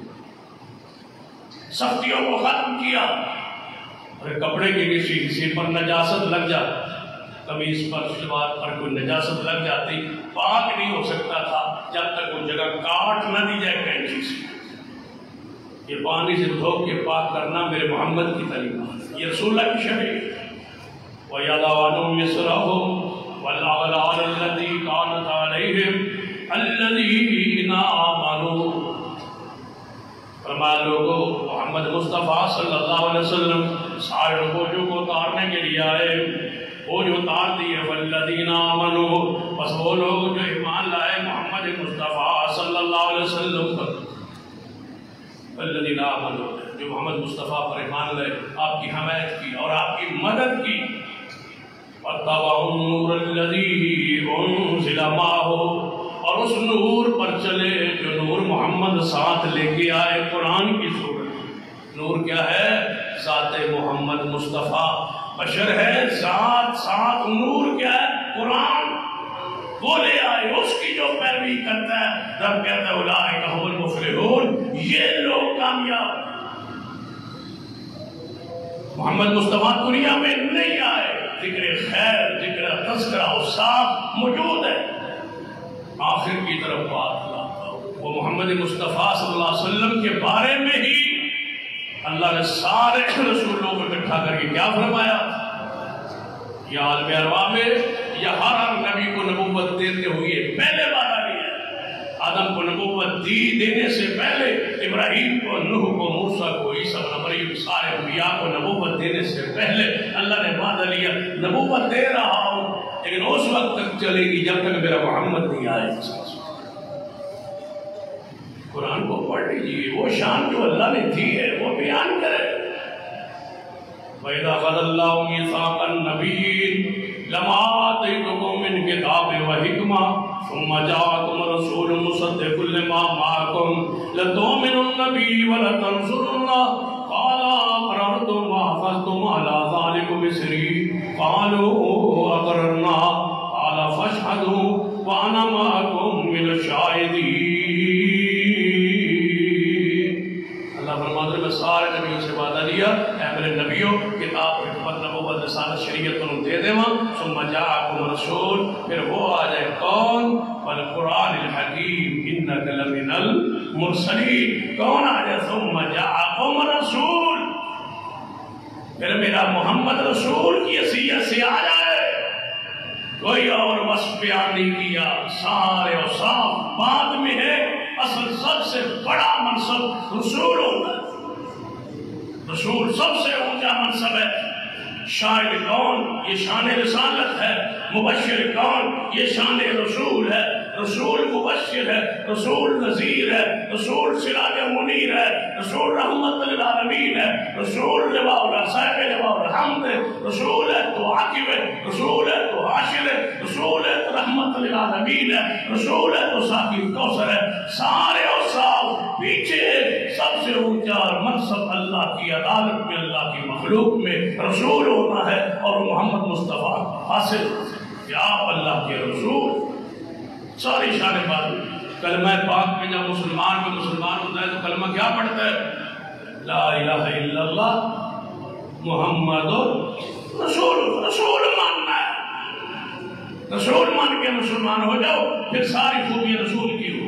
سختیوں کو ختم کیا اگر کپڑے کی کسی حصے پر نجاست لگ جاتی قمیص پر شلوار پر کوئی نجاست لگ جاتی پاک نہیں ہو سکتا تھا جب تک وہ جگہ کاٹ نہ دی جائے کینچی سے یہ پانی سے دھو کے پاک کرنا میرے محمد کی تعلیمات یہ رسول اللہ کی شریعت وَيَضَعُ عَنْهُمْ إِصْرَهُمْ وَالْأَغْلَالَ الَّتِي كَانَتْ عَلَيْهِمْ الَّذِينَ آمَنُوا فرمایا لوگوں محمد مصطفیٰ صلی اللہ علیہ وسلم سارے بوجھوں کو اتارنے کے لیے آئے، بوجھ اتار دیے۔ والذین آمنوا، بس وہ لوگ جو ایمان لائے محمد مصطفیٰ صلی اللہ علیہ وسلم پر، والذین آمنوا، جو محمد مصطفیٰ پر ایمان لائے، آپ کی حمایت کی اور آپ کی مدد کی، واتبعوا النور الذی انزل معہ، اور اس نور پر چلے جو نور محمد ساتھ لے کے آئے قرآن کی صورت۔ نور کیا ہے؟ ذات محمد مصطفیٰ، بشر ہے، ذات ساتھ نور کیا ہے؟ قرآن وہ لے آئے، اس کی جو پیروی کرتا ہے رب کہتا ہے اولئک ھم المفلحون، یہ لوگ کامیاب۔ محمد مصطفیٰ دنیا میں نہیں آئے، ذکر خیر، ذکر تذکرہ اوصاف موجود ہے، آخر کی طرف بات لاتا ہوں۔ وہ محمد مصطفیٰ صلی اللہ علیہ وسلم کے بارے میں ہی اللہ نے سارے رسولوں کو اکٹھا کر کے کیا فرمایا؟ یا عالم ارواح میں یا ہر نبی کو نبوت دیتے ہوئے پہلے وعدہ لیا، آدم کو نبوت دینے سے پہلے، ابراہیم کو، نوح کو، موسیٰ کو، عیسیٰ ابن مریم، سارے انبیاء کو نبوت دینے سے پہلے اللہ نے وعدہ لیا نبوت دے رہا ہوں، لیکن اس وقت تک چلے گی جب تک میرا محمد نہیں آئے۔ قرآن کو پڑھ لیجیے، وہ شان جو اللہ نے دی ہے وہ بیان کرے۔ وَإِذَا أَخَذَ اللَّهُ مِيثَاقَ النَّبِيِّينَ لَمَا آتَيْتُكُم مِّن كِتَابٍ وَحِكْمَةٍ ثُمَّ جَاءَكُمْ رَسُولٌ مُصَدِّقٌ لِّمَا مَعَكُمْ لَتُؤْمِنُنَّ بِهِ وَلَتَنصُرُنَّهُ قَالَ أَقْرَرْتُمْ وَأَخَذْتُمْ عَلَىٰ ذَلِكُمْ إِصْرِي قَالُوا أَقْرَرْنَا قَالَ فَاشْهَدُوا وَأَنَا مَعَكُم مِّنَ الشَّاهِدِينَ۔ اللہ فرماتا ہے میں سارے نبیوں سے وعدہ لیا، اے میرے نبیوں کتاب حکمت نبوت رسالت شریعت انہوں دے دے ماں، ثم جاءکم رسول، پھر وہ آ جائے کون؟ والقرآن الحکیم انک لمن المرسلین، کون آ جائے؟ ثم جاءکم رسول، پھر میرا محمد رسول کی حیثیت سے آ جائے، کوئی اور وصف بیان نہیں کیا، سارے اوصاف بعد میں ہے، اصل سب سے بڑا منصب رسول ہوتا ہے، رسول سب سے اونچا منصب ہے۔ شاہد کون؟ یہ شان رسالت ہے، مبشر کون؟ یہ شان رسول ہے، رسول مبشر ہے، رسول نذیر ہے، رسول سراج منیر ہے، رسول رحمت للعالمین ہے، رسول صاحب لواء الحمد ہے، رسول ہے تو عاقب ہے، رسول ہے تو حاشر ہے، رسول ہے تو رحمت للعالمین ہے، رسول ہے تو ساقی کوثر ہے، سارے اوصاف پیچھے سب سے اونچا منصب اللہ کی عدالت میں، اللہ کی مخلوق میں رسول ہونا ہے، اور محمد مصطفیٰ حاصل کہ آپ اللہ کے رسول۔ ساری شان بات کلمہ پاک میں جب مسلمان کو مسلمان ہوتا ہے تو کلمہ کیا پڑھتا ہے؟ لا الہ الا اللہ محمد رسول، رسول ماننا ہے، رسول مان کے مسلمان ہو جاؤ، پھر ساری خوبی رسول کی ہو،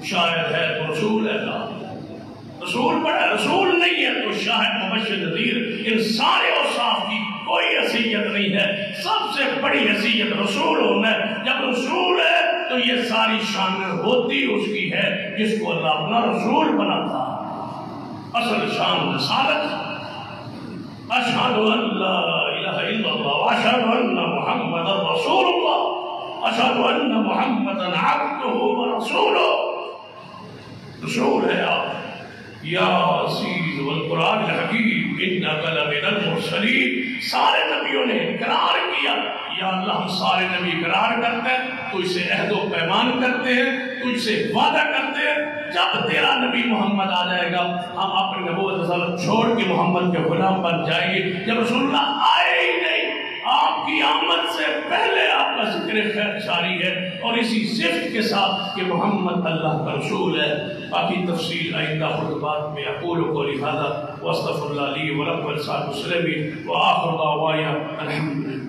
شاہد ہے تو رسول ہے، رسول پڑھا، رسول نہیں ہے تو شاہد مبشر نذیر، ان سارے اوصاف کی کوئی حیثیت نہیں ہے، سب سے بڑی حیثیت رسول ہونا ہے۔ جب رسول ہے تو یہ ساری شان ہوتی اس کی ہے جس کو اللہ اپنا رسول بناتا، اصل شان رسالت۔ اشہد ان لا الہ الا اللہ واشہد ان محمد رسول اللہ، اشہد ان محمد عبدہ ورسولہ، رسول ہے آپ۔ یا عزیز والقرآن الحکیم انک لمن المرسلین، سارے نبیوں نے اقرار کیا، یا اللہ ہم سارے نبی اقرار کرتے ہیں، تجھ سے عہد و پیمان کرتے ہیں، تجھ سے وعدہ کرتے ہیں، جب تیرا نبی محمد آ جائے گا ہم اپنی نبوت رسالت چھوڑ کے محمد کے غلام بن جائیں گے۔ جب رسول اللہ آئے ہی نہیں، آپ کی آمد سے پہلے آپ کا ذکر خیر جاری ہے، اور اسی صفت کے ساتھ کہ محمد اللہ کا رسول ہے۔ باقی تفصیل آئندہ خطبات میں اقول قولی ھذا واستغفر اللہ لی ولکم ولسائر المسلمین وآخر دعوانا الحمدللہ۔